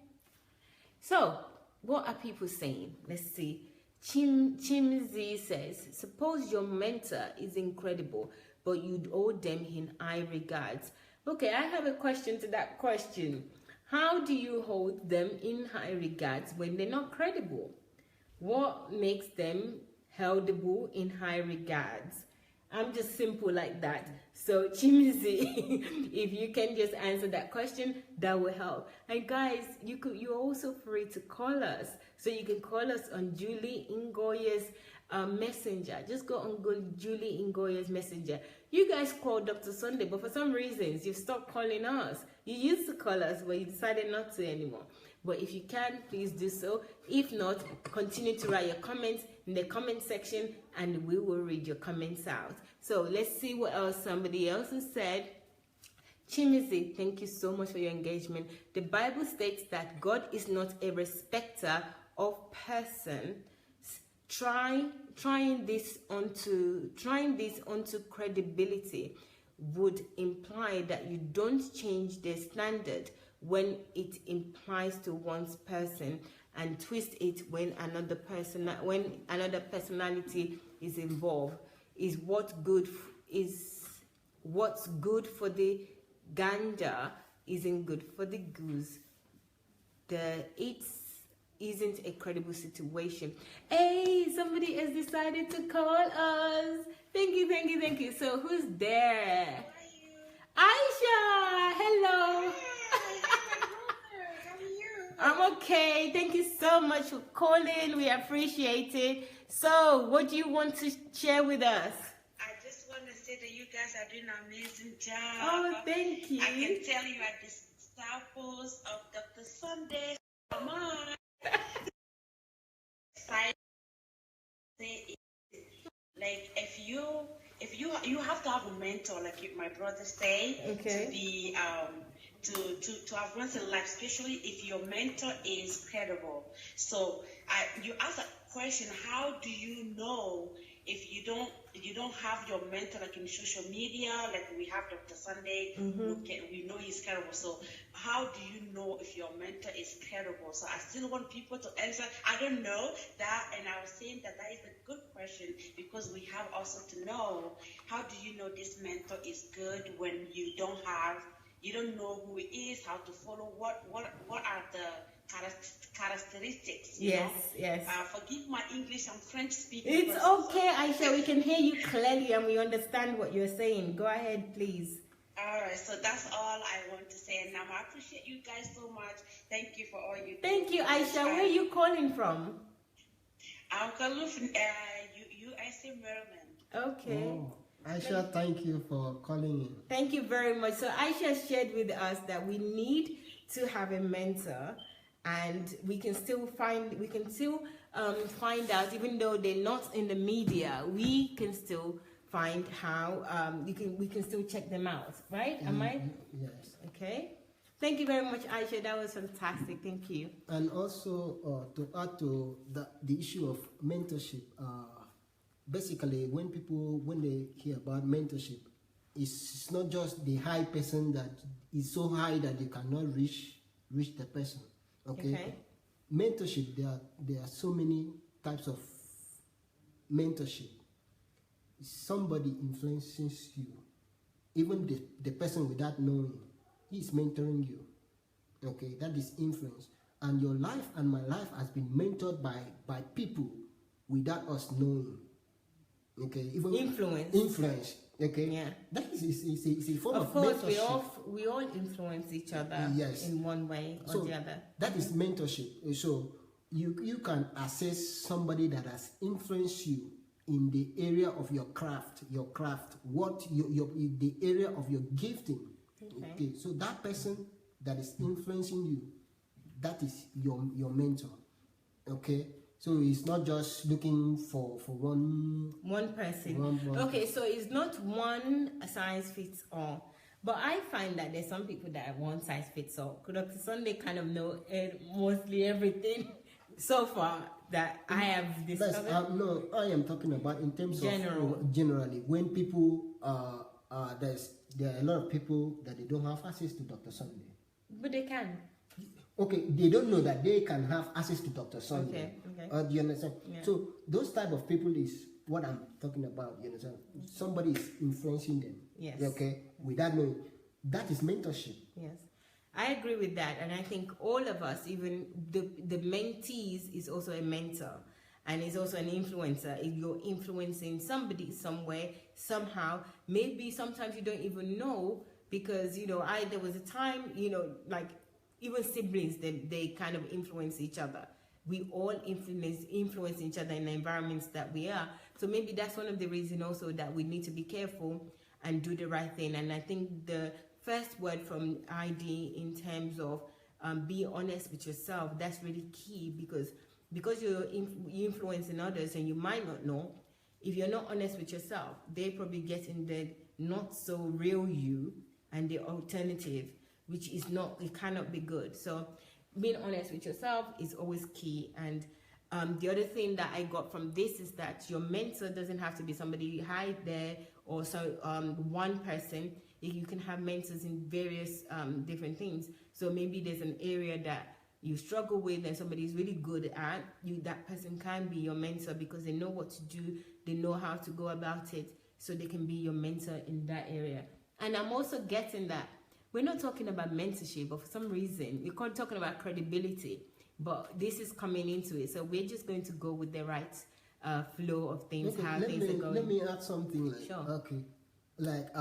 So, what are people saying? Let's see. Chimzi says, suppose your mentor is incredible, but you'd hold them in high regards. Okay, I have a question to that question. How do you hold them in high regards when they're not credible? What makes them holdable in high regards? I'm just simple like that. So Chimizi, if you can just answer that question, that will help. And guys, you're also free to call us. So you can call us on Julie Ngoye's messenger. Just go on Julie Ngoye's messenger. You guys call Dr. Sunday, but for some reasons you've stopped calling us. You used to call us, but you decided not to anymore. But if you can, please do so. If not, continue to write your comments in the comment section, and we will read your comments out. So let's see what else somebody else has said. Chimizi, thank you so much for your engagement. The Bible states that God is not a respecter of persons. Trying this onto credibility would imply that you don't change the standard when it implies to one's person, and twist it when another personality is involved. What's good for the gander isn't good for the goose. It isn't a credible situation. Hey, somebody has decided to call us. Thank you. So who's there? Aisha, hello. I'm okay. Thank you so much for calling. We appreciate it. So, what do you want to share with us? I just want to say that you guys are doing an amazing job. Oh, thank you. I can tell you are disciples of Dr. Sunday. Come on. Like if you have to have a mentor, like my brother say, okay, to be to advance in life, especially if your mentor is credible. So you ask a question: how do you know if you don't have your mentor, like in social media, like we have Dr. Sunday, we know he's credible. So how do you know if your mentor is credible? So I still want people to answer. I don't know that, and I was saying that is a good question, because we have also to know, how do you know this mentor is good when you don't know who he is, how to follow, what are the characteristics? Yes. Forgive my English, I'm French speaking. It's okay, Aisha. We can hear you clearly and we understand what you're saying. Go ahead, please. All right, so that's all I want to say. And I appreciate you guys so much. Thank you for all you do. Thank you, Aisha. Where are you calling from? I'm calling from USA, Maryland. Okay. Oh, Aisha, thank you for calling in. Thank you very much. So Aisha shared with us that we need to have a mentor, and we can still find find out, even though they're not in the media, we can still find how we can still check them out, right? Am I? Yes. Okay. Thank you very much, Aisha. That was fantastic. Thank you. And also to add to the issue of mentorship, basically when they hear about mentorship, it's not just the high person that is so high that they cannot reach the person. Okay. Mentorship, there are so many types of mentorship. Somebody influences you, even the person without knowing, he is mentoring you. Okay, that is influence. And your life and my life has been mentored by people without us knowing. Okay, even influence. Okay, yeah, that is a form of course, mentorship. we all influence each other, yes, in one way or the other. That is mentorship. So you can assess somebody that has influenced you in the area of your craft, what the area of your gifting. Okay, so that person that is influencing you, that is your mentor. Okay, so it's not just looking for one person. Okay, so it's not one size fits all. But I find that there's some people that are one size fits all. Dr. Sunday kind of know mostly everything so far that I have discovered. No, I am talking about in terms of generally when people there are a lot of people that they don't have access to Dr. Sunday. But they can. Okay, they don't know that they can have access to Dr. Sunday. Okay. Do you understand? Yeah. So those type of people is what I'm talking about. You understand? Somebody is influencing them. Yes. Okay, without knowing. That is mentorship. Yes, I agree with that, and I think all of us, even the mentees, is also a mentor, and is also an influencer. If you're influencing somebody somewhere, somehow, maybe sometimes you don't even know, because there was a time, like even siblings, they kind of influence each other. We all influence each other in the environments that we are. So maybe that's one of the reasons also that we need to be careful and do the right thing. And I think the first word from ID in terms of be honest with yourself, that's really key, because you're influencing others and you might not know. If you're not honest with yourself, they probably get in the not so real you and the alternative, which is not, it cannot be good. So being honest with yourself is always key. And the other thing that I got from this is that your mentor doesn't have to be somebody high there or so one person. You can have mentors in various different things. So maybe there's an area that you struggle with and somebody is really good at, that person can be your mentor because they know what to do, they know how to go about it, so they can be your mentor in that area. And I'm also getting that we're not talking about mentorship, but for some reason we're talking about credibility, but this is coming into it. So we're just going to go with the right flow of things, Okay, how things are going. Let me add something like, sure. Okay, like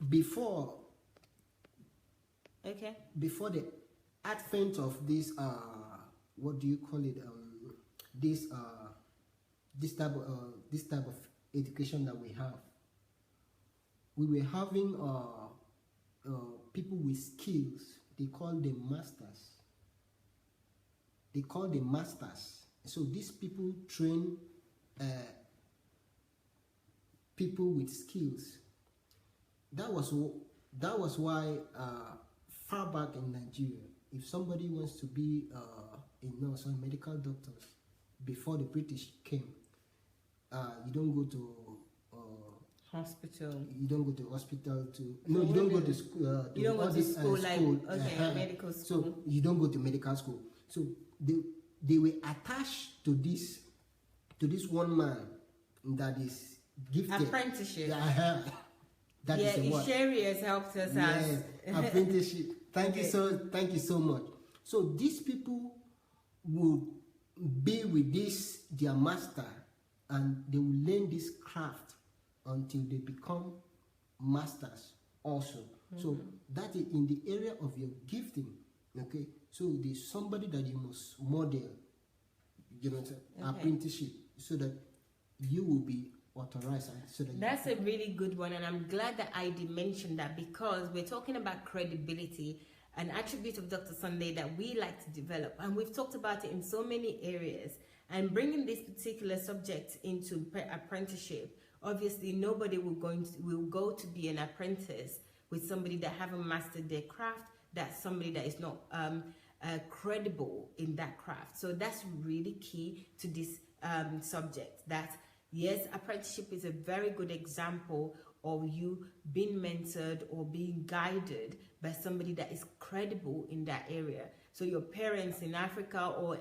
before the advent of this what do you call it, this type of education that we have, we were having people with skills. They call them masters. So these people train people with skills. That was why far back in Nigeria, if somebody wants to be a nurse or medical doctor, before the British came, you don't go to hospital. You don't go to hospital to. No, you don't go to school. You don't go to school, medical school. So you don't go to medical school. So they were attached to this one man that is gifted. Apprenticeship. Yeah, that is the word. Sherry has helped us out. Yes, apprenticeship. Thank you so much. So these people will be with their master, and they will learn this craft until they become masters also. So that is in the area of your gifting. Okay, so there's somebody that you must model, apprenticeship, so that you will be authorized. So that that's a really good one, and I'm glad that I did mention that, because we're talking about credibility, an attribute of Dr. Sunday that we like to develop, and we've talked about it in so many areas. And bringing this particular subject into apprenticeship, obviously nobody will go to be an apprentice with somebody that haven't mastered their craft. That's somebody that is not credible in that craft. So that's really key to this subject. That yes, apprenticeship is a very good example of you being mentored or being guided by somebody that is credible in that area. So your parents in Africa, or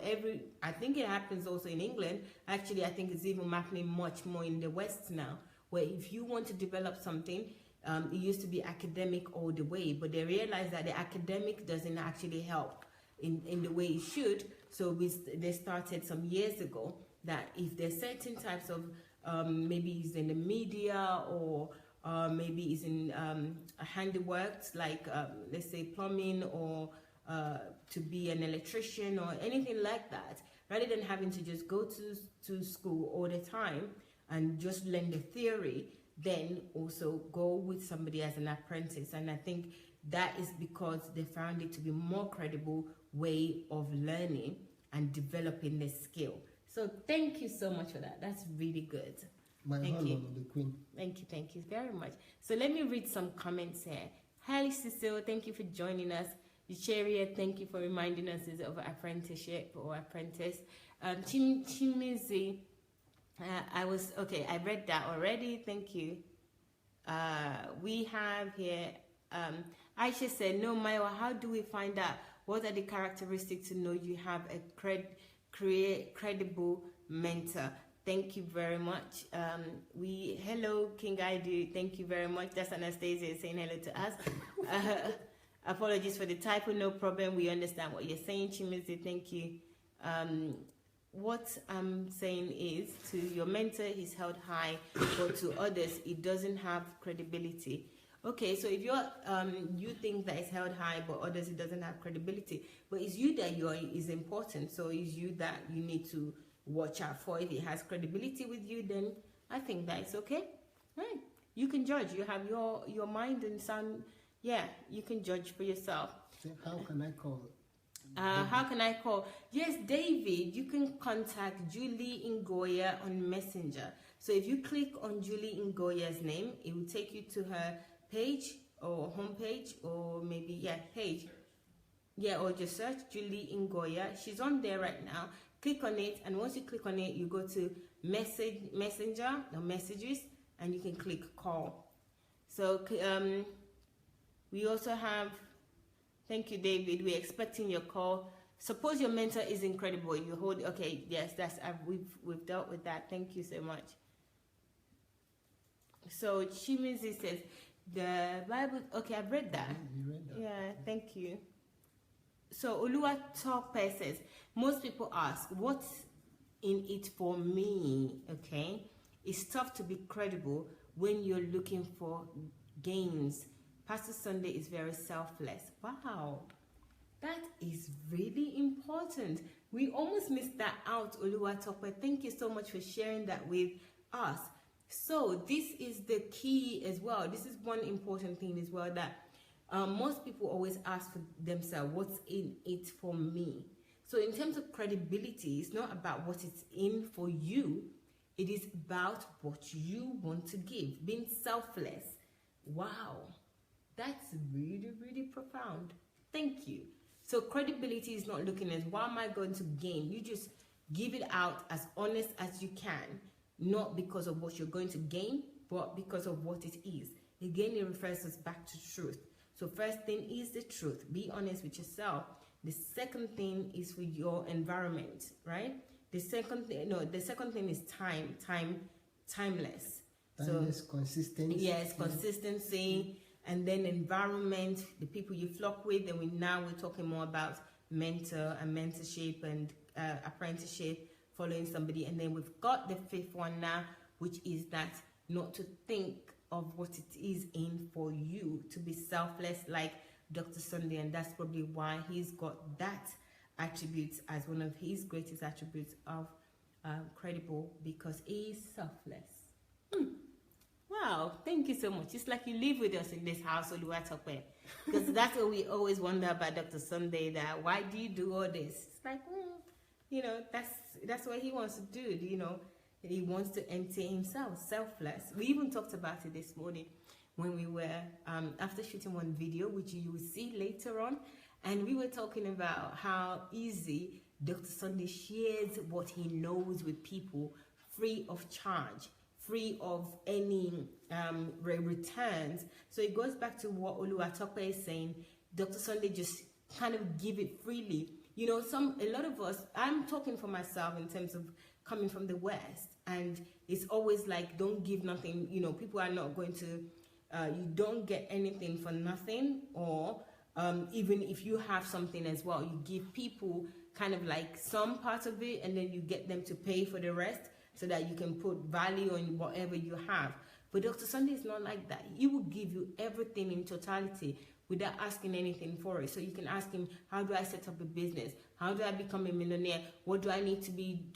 I think it happens also in England. Actually, I think it's even happening much more in the West now, where if you want to develop something, it used to be academic all the way, but they realized that the academic doesn't actually help in the way it should. So they started some years ago that if there's certain types of, maybe it's in the media, or maybe it's in handiworks, like let's say plumbing, or to be an electrician or anything like that, rather than having to just go to school all the time and just learn the theory, then also go with somebody as an apprentice. And I think that is because they found it to be more credible way of learning and developing the skill. So thank you so much for that. That's really good. Thank you. The Queen. Thank you very much. So let me read some comments here. Hi Cecile, thank you for joining us. Ucheria, thank you for reminding us of apprenticeship or apprentice. Chimizi, I read that already. Thank you. We have here, Aisha said, no, Mayowa, how do we find out? What are the characteristics to know you have a credible mentor? Thank you very much. Hello, King ID. Thank you very much. That's Anastasia saying hello to us. Apologies for the typo, no problem. We understand what you're saying, Chimizi. Thank you. What I'm saying is, to your mentor, he's held high, but to others, it doesn't have credibility. Okay, so if you're, you think that it's held high, but others, it doesn't have credibility. But it's you that is important, so it's you that you need to watch out for. If it has credibility with you, then I think that it's okay. Right? You can judge. You have your mind and sound. Yeah, you can judge for yourself. So how can I call? How can I call? Yes, David, you can contact Julie Ngoya on Messenger. So if you click on Julie Ngoya's name, it will take you to her page or homepage, or maybe, page. Yeah, or just search Julie Ngoya. She's on there right now. Click on it, and once you click on it, you go to Messenger or Messages, and you can click Call. So we also have, thank you, David. We're expecting your call. Suppose your mentor is incredible. You hold, okay, yes, we've dealt with that. Thank you so much. So Chimizi says, the Bible, okay, I've read that. You read that. Yeah, thank you. So Oluwa Tope says, most people ask, what's in it for me? Okay, it's tough to be credible when you're looking for gains. Pastor Sunday is very selfless. Wow, that is really important. We almost missed that out, Oluwa Tope. Thank you so much for sharing that with us. So this is the key as well. This is one important thing as well, that most people always ask for themselves, what's in it for me? So in terms of credibility, it's not about what it's in for you. It is about what you want to give, being selfless. Wow, that's really, really profound. Thank you. So credibility is not looking at what am I going to gain. You just give it out as honest as you can, not because of what you're going to gain, but because of what it is. Again, it refers us back to truth. So first thing is the truth. Be honest with yourself. The second thing is for your environment, right? The second thing is timeless. Timeless, So consistency. yes, consistency, and then environment, the people you flock with. And we're talking more about mentor and mentorship and apprenticeship, following somebody. And then we've got the fifth one now, which is that not to think of what it is in for you, to be selfless like Dr. Sunday, and that's probably why he's got that attribute as one of his greatest attributes of credible, because he is selfless. Wow, thank you so much. It's like you live with us in this house, Oluwatope, because that's what we always wonder about Dr. Sunday, that why do you do all this? It's like, you know, that's what he wants to do, you know. He wants to empty himself, selfless. We even talked about it this morning when we were, after shooting one video, which you will see later on, and we were talking about how easy Dr. Sunday shares what he knows with people, free of charge, free of any returns. So it goes back to what Oluwatope is saying. Dr. Sunday just kind of give it freely. You know, a lot of us, I'm talking for myself in terms of coming from the West, and it's always like, don't give nothing. You know, people are not going to, you don't get anything for nothing, or even if you have something as well, you give people kind of like some part of it, and then you get them to pay for the rest, so that you can put value on whatever you have. But Dr. Sunday is not like that. He will give you everything in totality without asking anything for it. So you can ask him, how do I set up a business? How do I become a millionaire? What do I need to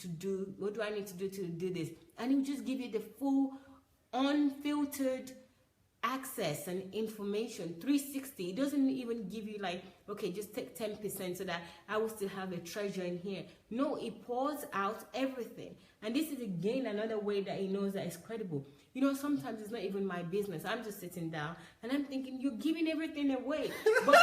do? What do I need to do this? And he'll just give you the full, unfiltered access and information, 360. It doesn't even give you like, okay, just take 10% so that I will still have a treasure in here. No, it pours out everything. And this is again another way that he knows that it's credible. You know, sometimes it's not even my business. I'm just sitting down and I'm thinking, you're giving everything away. But,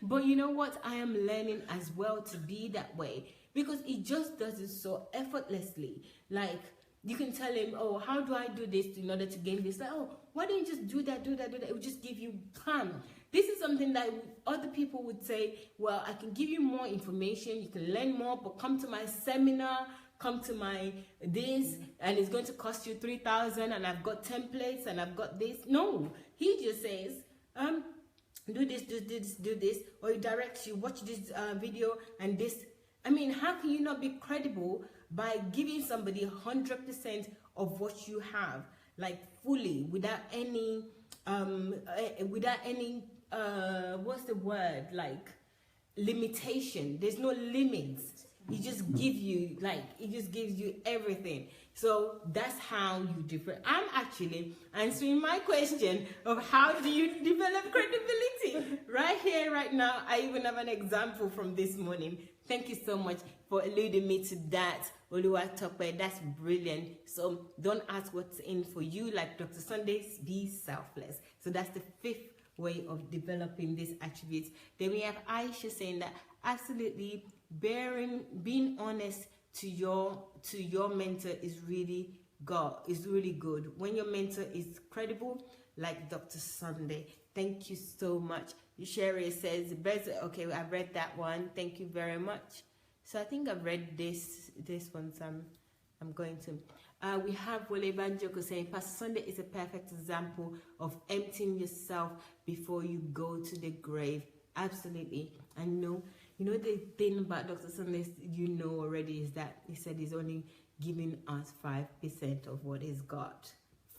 but you know what? I am learning as well to be that way, because he just does it so effortlessly. Like, you can tell him, oh, how do I do this in order to gain this? Like, oh, why don't you just do that? It will just give you calm. This is something that other people would say, well, I can give you more information, you can learn more, but come to my seminar, come to my this, and it's going to cost you 3,000, and I've got templates, and I've got this. No, he just says, do this, or he directs you, watch this video and this. I mean, how can you not be credible by giving somebody 100% of what you have, like fully, without any, what's the word, like limitation? There's no limits. He just gives you, like, he just gives you everything. So that's how you differ. I'm actually answering my question of how do you develop credibility right here, right now. I even have an example from this morning. Thank you so much for alluding me to that, Oluwatope. That's brilliant. So don't ask what's in for you, like Dr. Sunday, be selfless. So that's the 5th way of developing these attributes. Then we have Aisha saying that absolutely being honest to your mentor is really good. When your mentor is credible, like Dr. Sunday. Thank you so much. Sherry says, okay, I've read that one. Thank you very much. So I think I've read this one, so I'm going to. We have Wole Banjoko saying, Pastor Sunday is a perfect example of emptying yourself before you go to the grave. Absolutely. I know. You know, the thing about Dr. Sunday, you know already, is that he said he's only giving us 5% of what he's got.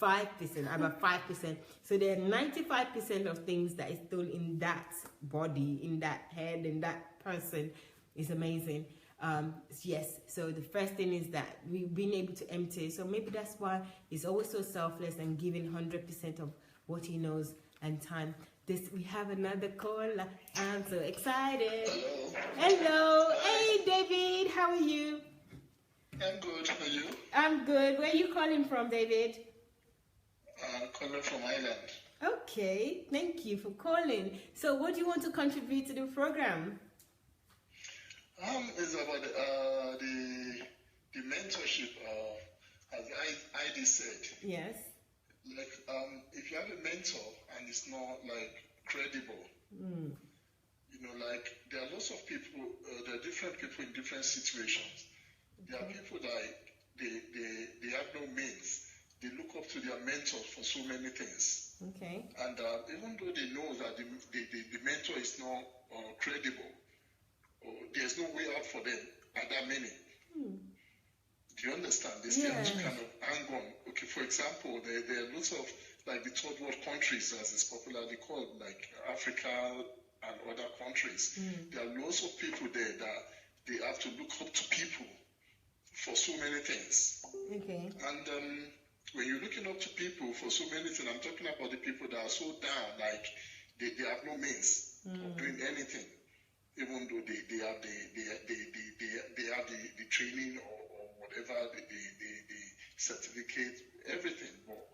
5%, about 5%. So there are 95% of things that is still in that body, in that head, in that person. Is amazing. Yes, so the first thing is that we've been able to empty. So maybe that's why he's always so selfless and giving 100% of what he knows and time. We have another call. I'm so excited. Hello. Hey, David. How are you? I'm good. How are you? I'm good. Where are you calling from, David? I'm calling from Ireland. Okay. Thank you for calling. So what do you want to contribute to the program? It's about the mentorship, as Heidi said. Yes. Like, if you have a mentor and it's not like credible, you know, like there are lots of people, there are different people in different situations. Okay. There are people that they have no means. They look up to their mentors for so many things. Okay. And even though they know that the mentor is not credible, there's no way out for them at that minute. Do you understand? They still have to Yes. kind of hang on. Okay, for example, there are lots of, like the third world countries, as it's popularly called, like Africa and other countries. There are lots of people there that they have to look up to people for so many things. Okay. And when you're looking up to people for so many things, I'm talking about the people that are so down, like they have no means of doing anything, even though they have the training or whatever, the certificate, everything, but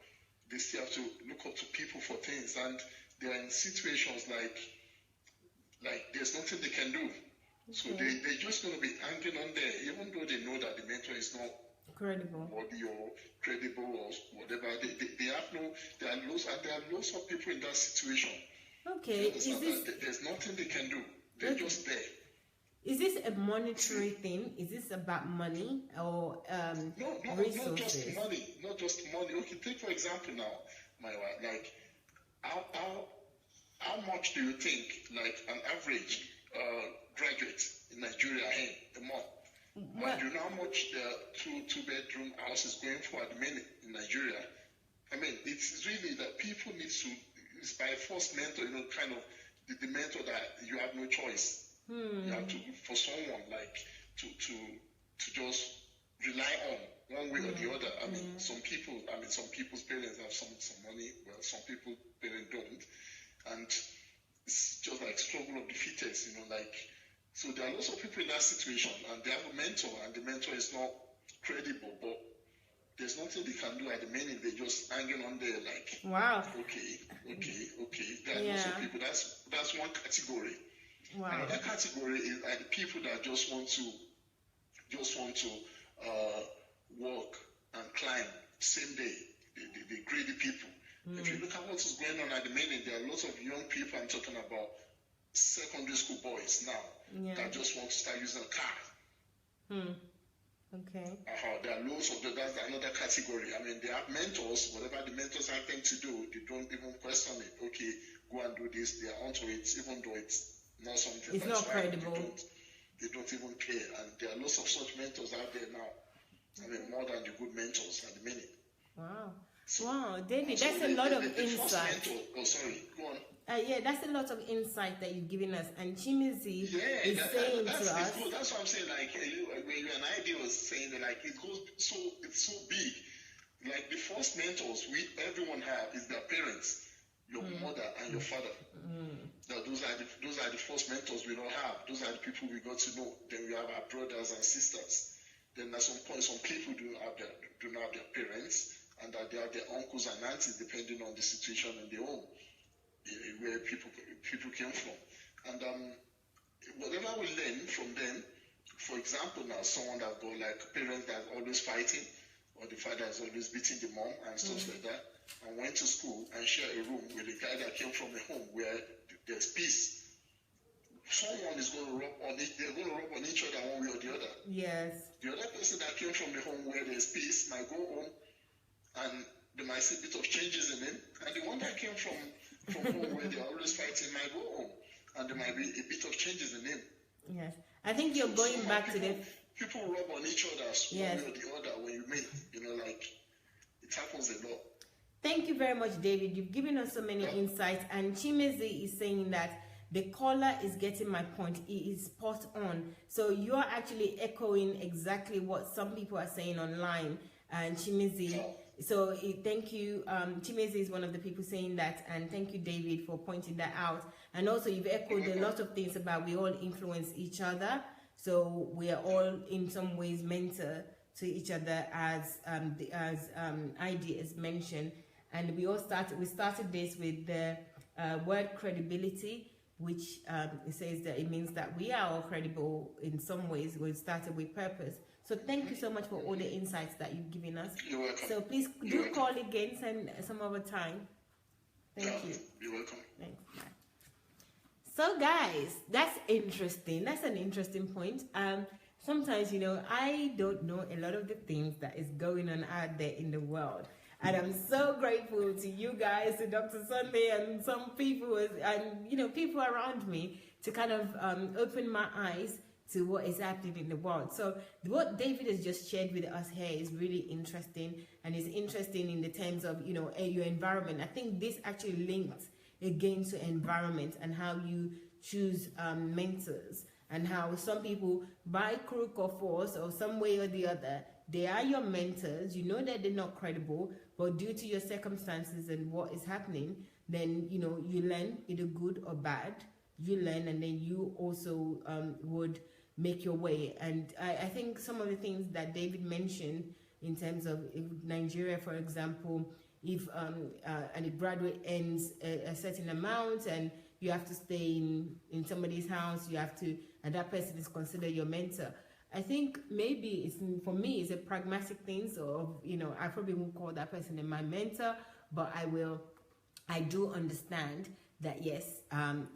they still have to look up to people for things, and they are in situations like there's nothing they can do. So they're just going to be hanging on there, even though they know that the mentor is not Credible. worthy or credible or whatever. They have no, there are lots of people in that situation. Okay. You understand that there's nothing they can do. They're just there. Is this a monetary thing? Is this about money or No, resources? not just money. Not just money. Okay, take for example now, Mayowa, like how much do you think, like an average graduate in Nigeria a month? Well, And you know how much the two-bedroom house is going for at the minute in Nigeria? I mean, it's really that people need to, it's by force mentor, kind of the mentor that you have no choice. You have to, for someone like to just rely on one way or the other. I mean, some people's parents have some money, well, some people's parents don't. And it's just like struggle of the fittest, so there are lots of people in that situation, and they have a mentor, and the mentor is not credible, but there's nothing they can do at the minute. They're just hanging on there, like, wow. okay. There are lots of people. That's one category. Wow. Another category is like the people that just want to walk and climb same day. The greedy people. If you look at what is going on at the minute, there are lots of young people. I'm talking about secondary school boys now that just want to start using a car. Okay. There are loads of that's another category. I mean, they have mentors. Whatever the mentors have them to do, they don't even question it. Okay, go and do this. They are onto it, even though it's not something It's that's not right. credible. They don't even care. And there are lots of such mentors out there now. I mean, more than the good mentors at the minute. Wow. So, Wow, David, so that's a lot of the first insight. mentor, go on. Yeah, that's a lot of insight that you've given us. And Chimizi is that's saying to us. good. That's what I'm saying. Like, when you and I was saying that, like, it's so big. Like, the first mentors everyone have is their parents, your mother and your father. Now, those are the first mentors we don't have. Those are the people we got to know. Then we have our brothers and sisters. Then at some point, some people do not have their parents, and that they have their uncles and aunties, depending on the situation in their home, where people came from. And whatever we learn from them, for example, now someone that got like parents that are always fighting, or the father is always beating the mom and stuff like that, and went to school and shared a room with a guy that came from a home where there's peace. Someone is going to rub on it. They're going to rub on each other one way or the other. Yes. The other person that came from the home where there's peace might go home, and they might see a bit of changes in him. And the one that came from home where they're always fighting might go home, and there might be a bit of changes in him. Yes. I think you're going back to the... People rub on each other Yes. one way or the other when you meet. Like, it happens a lot. Thank you very much, David. You've given us so many insights. And Chimezi is saying that the caller is getting my point. He is spot on. So you're actually echoing exactly what some people are saying online. And Chimezi, so thank you. Chimezi is one of the people saying that. And thank you, David, for pointing that out. And also you've echoed a lot of things about we all influence each other. So we are all in some ways mentor to each other, as ideas mentioned. And we started this with the word credibility, which it says that it means that we are all credible in some ways. We started with purpose. So thank you so much for all the insights that you've given us. You're welcome. So please do call again some other time. Thank you. You're welcome. Thanks. Bye. So guys, that's interesting. That's an interesting point. Sometimes, I don't know a lot of the things that is going on out there in the world. And I'm so grateful to you guys, to Dr. Sunday and some people and, people around me to kind of open my eyes to what is happening in the world. So what David has just shared with us here is really interesting, and is interesting in the terms of, you know, your environment. I think this actually links again to environment and how you choose mentors, and how some people, by crook or force or some way or the other, they are your mentors. You know that they're not credible, but due to your circumstances and what is happening, then, you know, you learn either good or bad. You learn, and then you also would make your way. And I think some of the things that David mentioned in terms of Nigeria, for example, if a graduate earns a certain amount and you have to stay in somebody's house, you have to, and that person is considered your mentor. I think maybe it's, for me, it's a pragmatic thing. So, you know, I probably won't call that person my mentor, but I do understand that yes,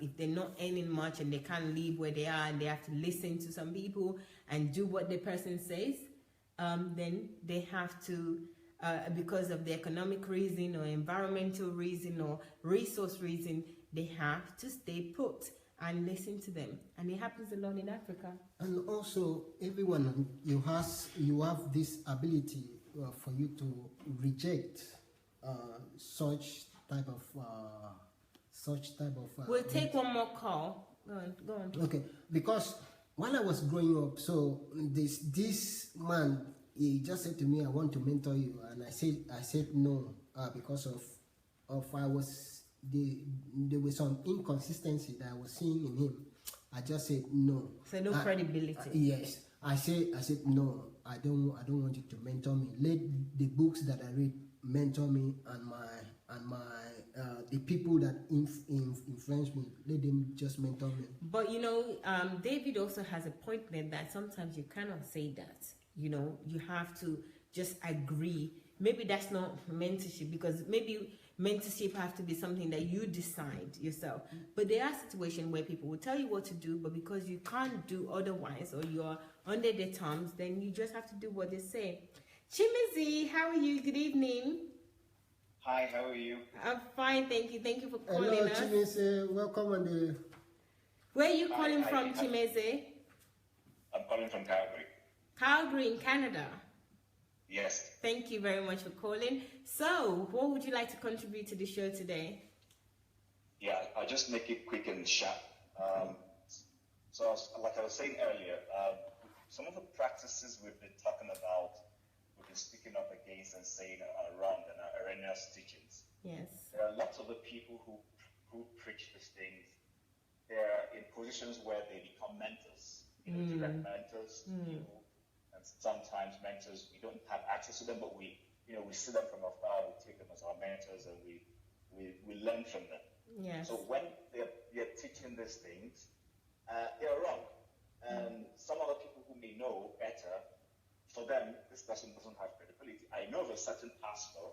if they're not earning much and they can't live where they are and they have to listen to some people and do what the person says, then they have to, because of the economic reason or environmental reason or resource reason, they have to stay put and listen to them. And it happens a lot in Africa. And also, everyone, you have this ability for you to reject such type of. We'll take one more call. Go on. Okay, because while I was growing up, so this man, he just said to me, "I want to mentor you," and I said no, because of there was some inconsistency that I was seeing in him. I just said no. So no credibility. Yes, I said no. I don't want you to mentor me. Let the books that I read mentor me, and the people that influence me, let them just mentor me. But you know, David also has a point there that sometimes you cannot say that. You know, you have to just agree. Maybe that's not mentorship, because maybe mentorship have to be something that you decide yourself. But there are situations where people will tell you what to do, but because you can't do otherwise, or you're under their terms, then you just have to do what they say. Chimizi, how are you? Good evening. Hi, how are you? I'm fine, thank you. Thank you for calling Hello, us. Chimeze. Welcome on the. Where are you calling from, Chimeze? I'm calling from Calgary. Calgary in Canada. Yes. Thank you very much for calling. So, what would you like to contribute to the show today? Yeah, I'll just make it quick and sharp. Like I was saying earlier, some of the practices we've been talking about, we've been speaking up against and saying are wrong and are erroneous teachings. Yes. There are lots of the people who preach these things. They're in positions where they become mentors, direct mentors, and sometimes mentors, we don't have access to them, but we see them from afar, we take them as our mentors, and we learn from them. Yes. So when they're teaching these things, they're wrong. And some other people who may know better, for them, this person doesn't have credibility. I know of a certain pastor,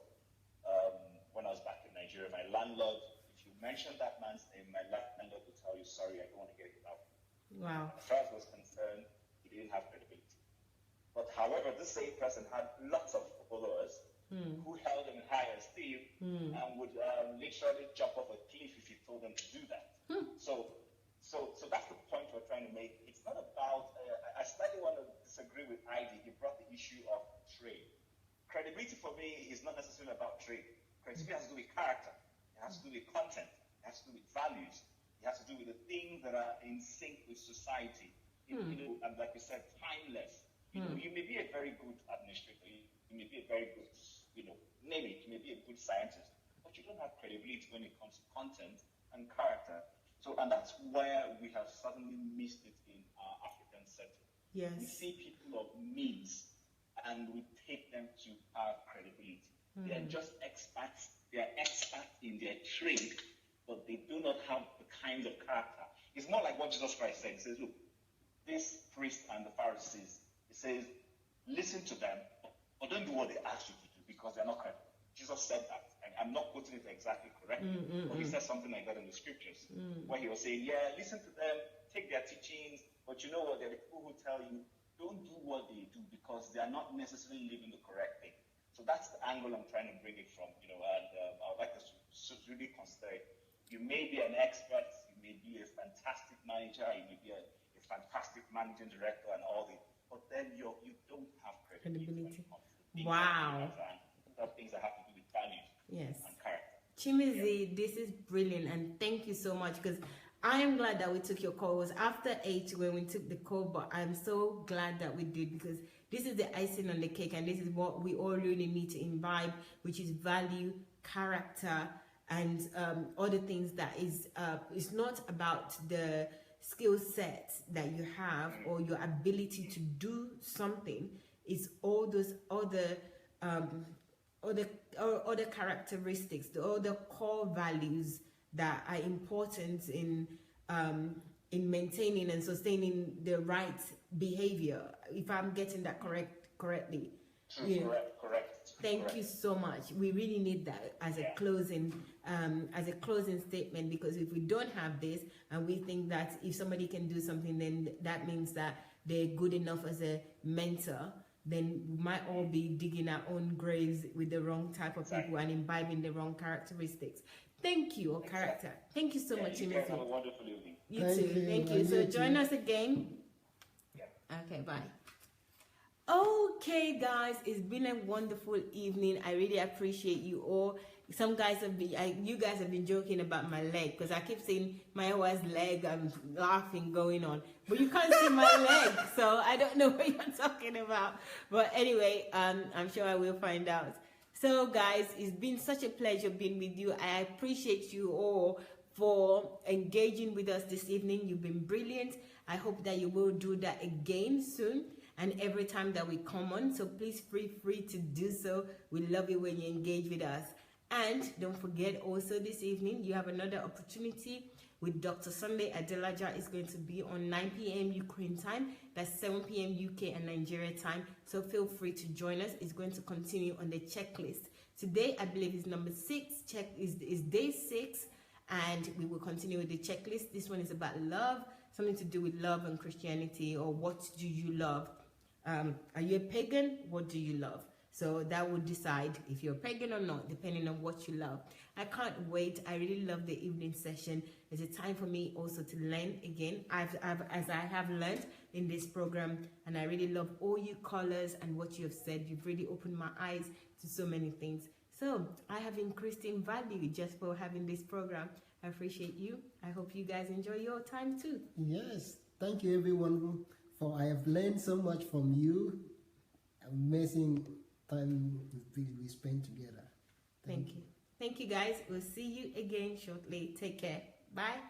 when I was back in Nigeria, my landlord, if you mention that man's name, my landlord will tell you, sorry, I don't want to get it out. Wow. As far as I was concerned, he didn't have credibility. But however, this same person had lots of followers who held him in high esteem and would literally jump off a cliff if you told them to do that. So that's the point we're trying to make. It's not about, I slightly want to disagree with ID. He brought the issue of trade. Credibility for me is not necessarily about trade. Credibility has to do with character. It has to do with content. It has to do with values. It has to do with the things that are in sync with society. And like we said, timeless. You may be a very good administrator. You may be a very good, name it. You may be a good scientist, but you don't have credibility when it comes to content and character. So, and that's where we have suddenly missed it in our African setting. Yes. We see people of means, and we take them to have credibility. They are just experts. They are experts in their trade, but they do not have the kind of character. It's more like what Jesus Christ said. He says, look, this priest and the Pharisees, he says, listen to them, but don't do what they ask you to do, because they're not credible. Jesus said that. I'm not quoting it exactly correctly, but he said something like that in the scriptures, where he was saying, yeah, listen to them, take their teachings, but you know what, there are people who tell you, don't do what they do, because they are not necessarily living the correct thing. So that's the angle I'm trying to bring it from, and I would like us to really consider it. You may be an expert, you may be a fantastic manager, you may be a fantastic managing director and all the, but then you don't have credibility. Wow. Things that have to do with values. Yes. And character. Chimizi, this is brilliant, and thank you so much, because I am glad that we took your call. It was after 8 when we took the call, but I'm so glad that we did, because this is the icing on the cake, and this is what we all really need to imbibe, which is value, character, and other things that is it's not about the skill set that you have or your ability to do something. It's all those other other characteristics, the other core values that are important in maintaining and sustaining the right behavior. If I'm getting that correctly. Yeah. Correct. Thank you so much. We really need that as a closing statement, because if we don't have this and we think that if somebody can do something, then that means that they're good enough as a mentor, then we might all be digging our own graves with the wrong type of people and imbibing the wrong characteristics. Thank you, or character. Thank you so much, You guys have a wonderful evening. You too. Thank you. So join us again. Yeah. Okay, bye. Okay, guys, it's been a wonderful evening. I really appreciate you all. Some guys you guys have been joking about my leg, because I keep saying Mayowa's leg and laughing going on, but you can't see my leg, so I don't know what you're talking about. But anyway, I'm sure I will find out. So guys, it's been such a pleasure being with you. I appreciate you all for engaging with us this evening. You've been brilliant. I hope that you will do that again soon, and every time that we come on. So please feel free to do so. We love it when you engage with us. And don't forget, also this evening, you have another opportunity with Dr. Sunday Adelaja. Is going to be on 9 p.m. Ukraine time. That's 7 p.m. UK and Nigeria time. So feel free to join us. It's going to continue on the checklist. Today, I believe, is number 6. Is day 6. And we will continue with the checklist. This one is about love. Something to do with love and Christianity, or what do you love? Are you a pagan? What do you love? So that will decide if you're pagan or not, depending on what you love. I can't wait. I really love the evening session. It's a time for me also to learn again, as I have learned in this program. And I really love all you callers and what you have said. You've really opened my eyes to so many things. So I have increased in value just for having this program. I appreciate you. I hope you guys enjoy your time too. Yes. Thank you, everyone. For I have learned so much from you. Amazing time we spent together. Thank you. Thank you, guys. We'll see you again shortly. Take care. Bye.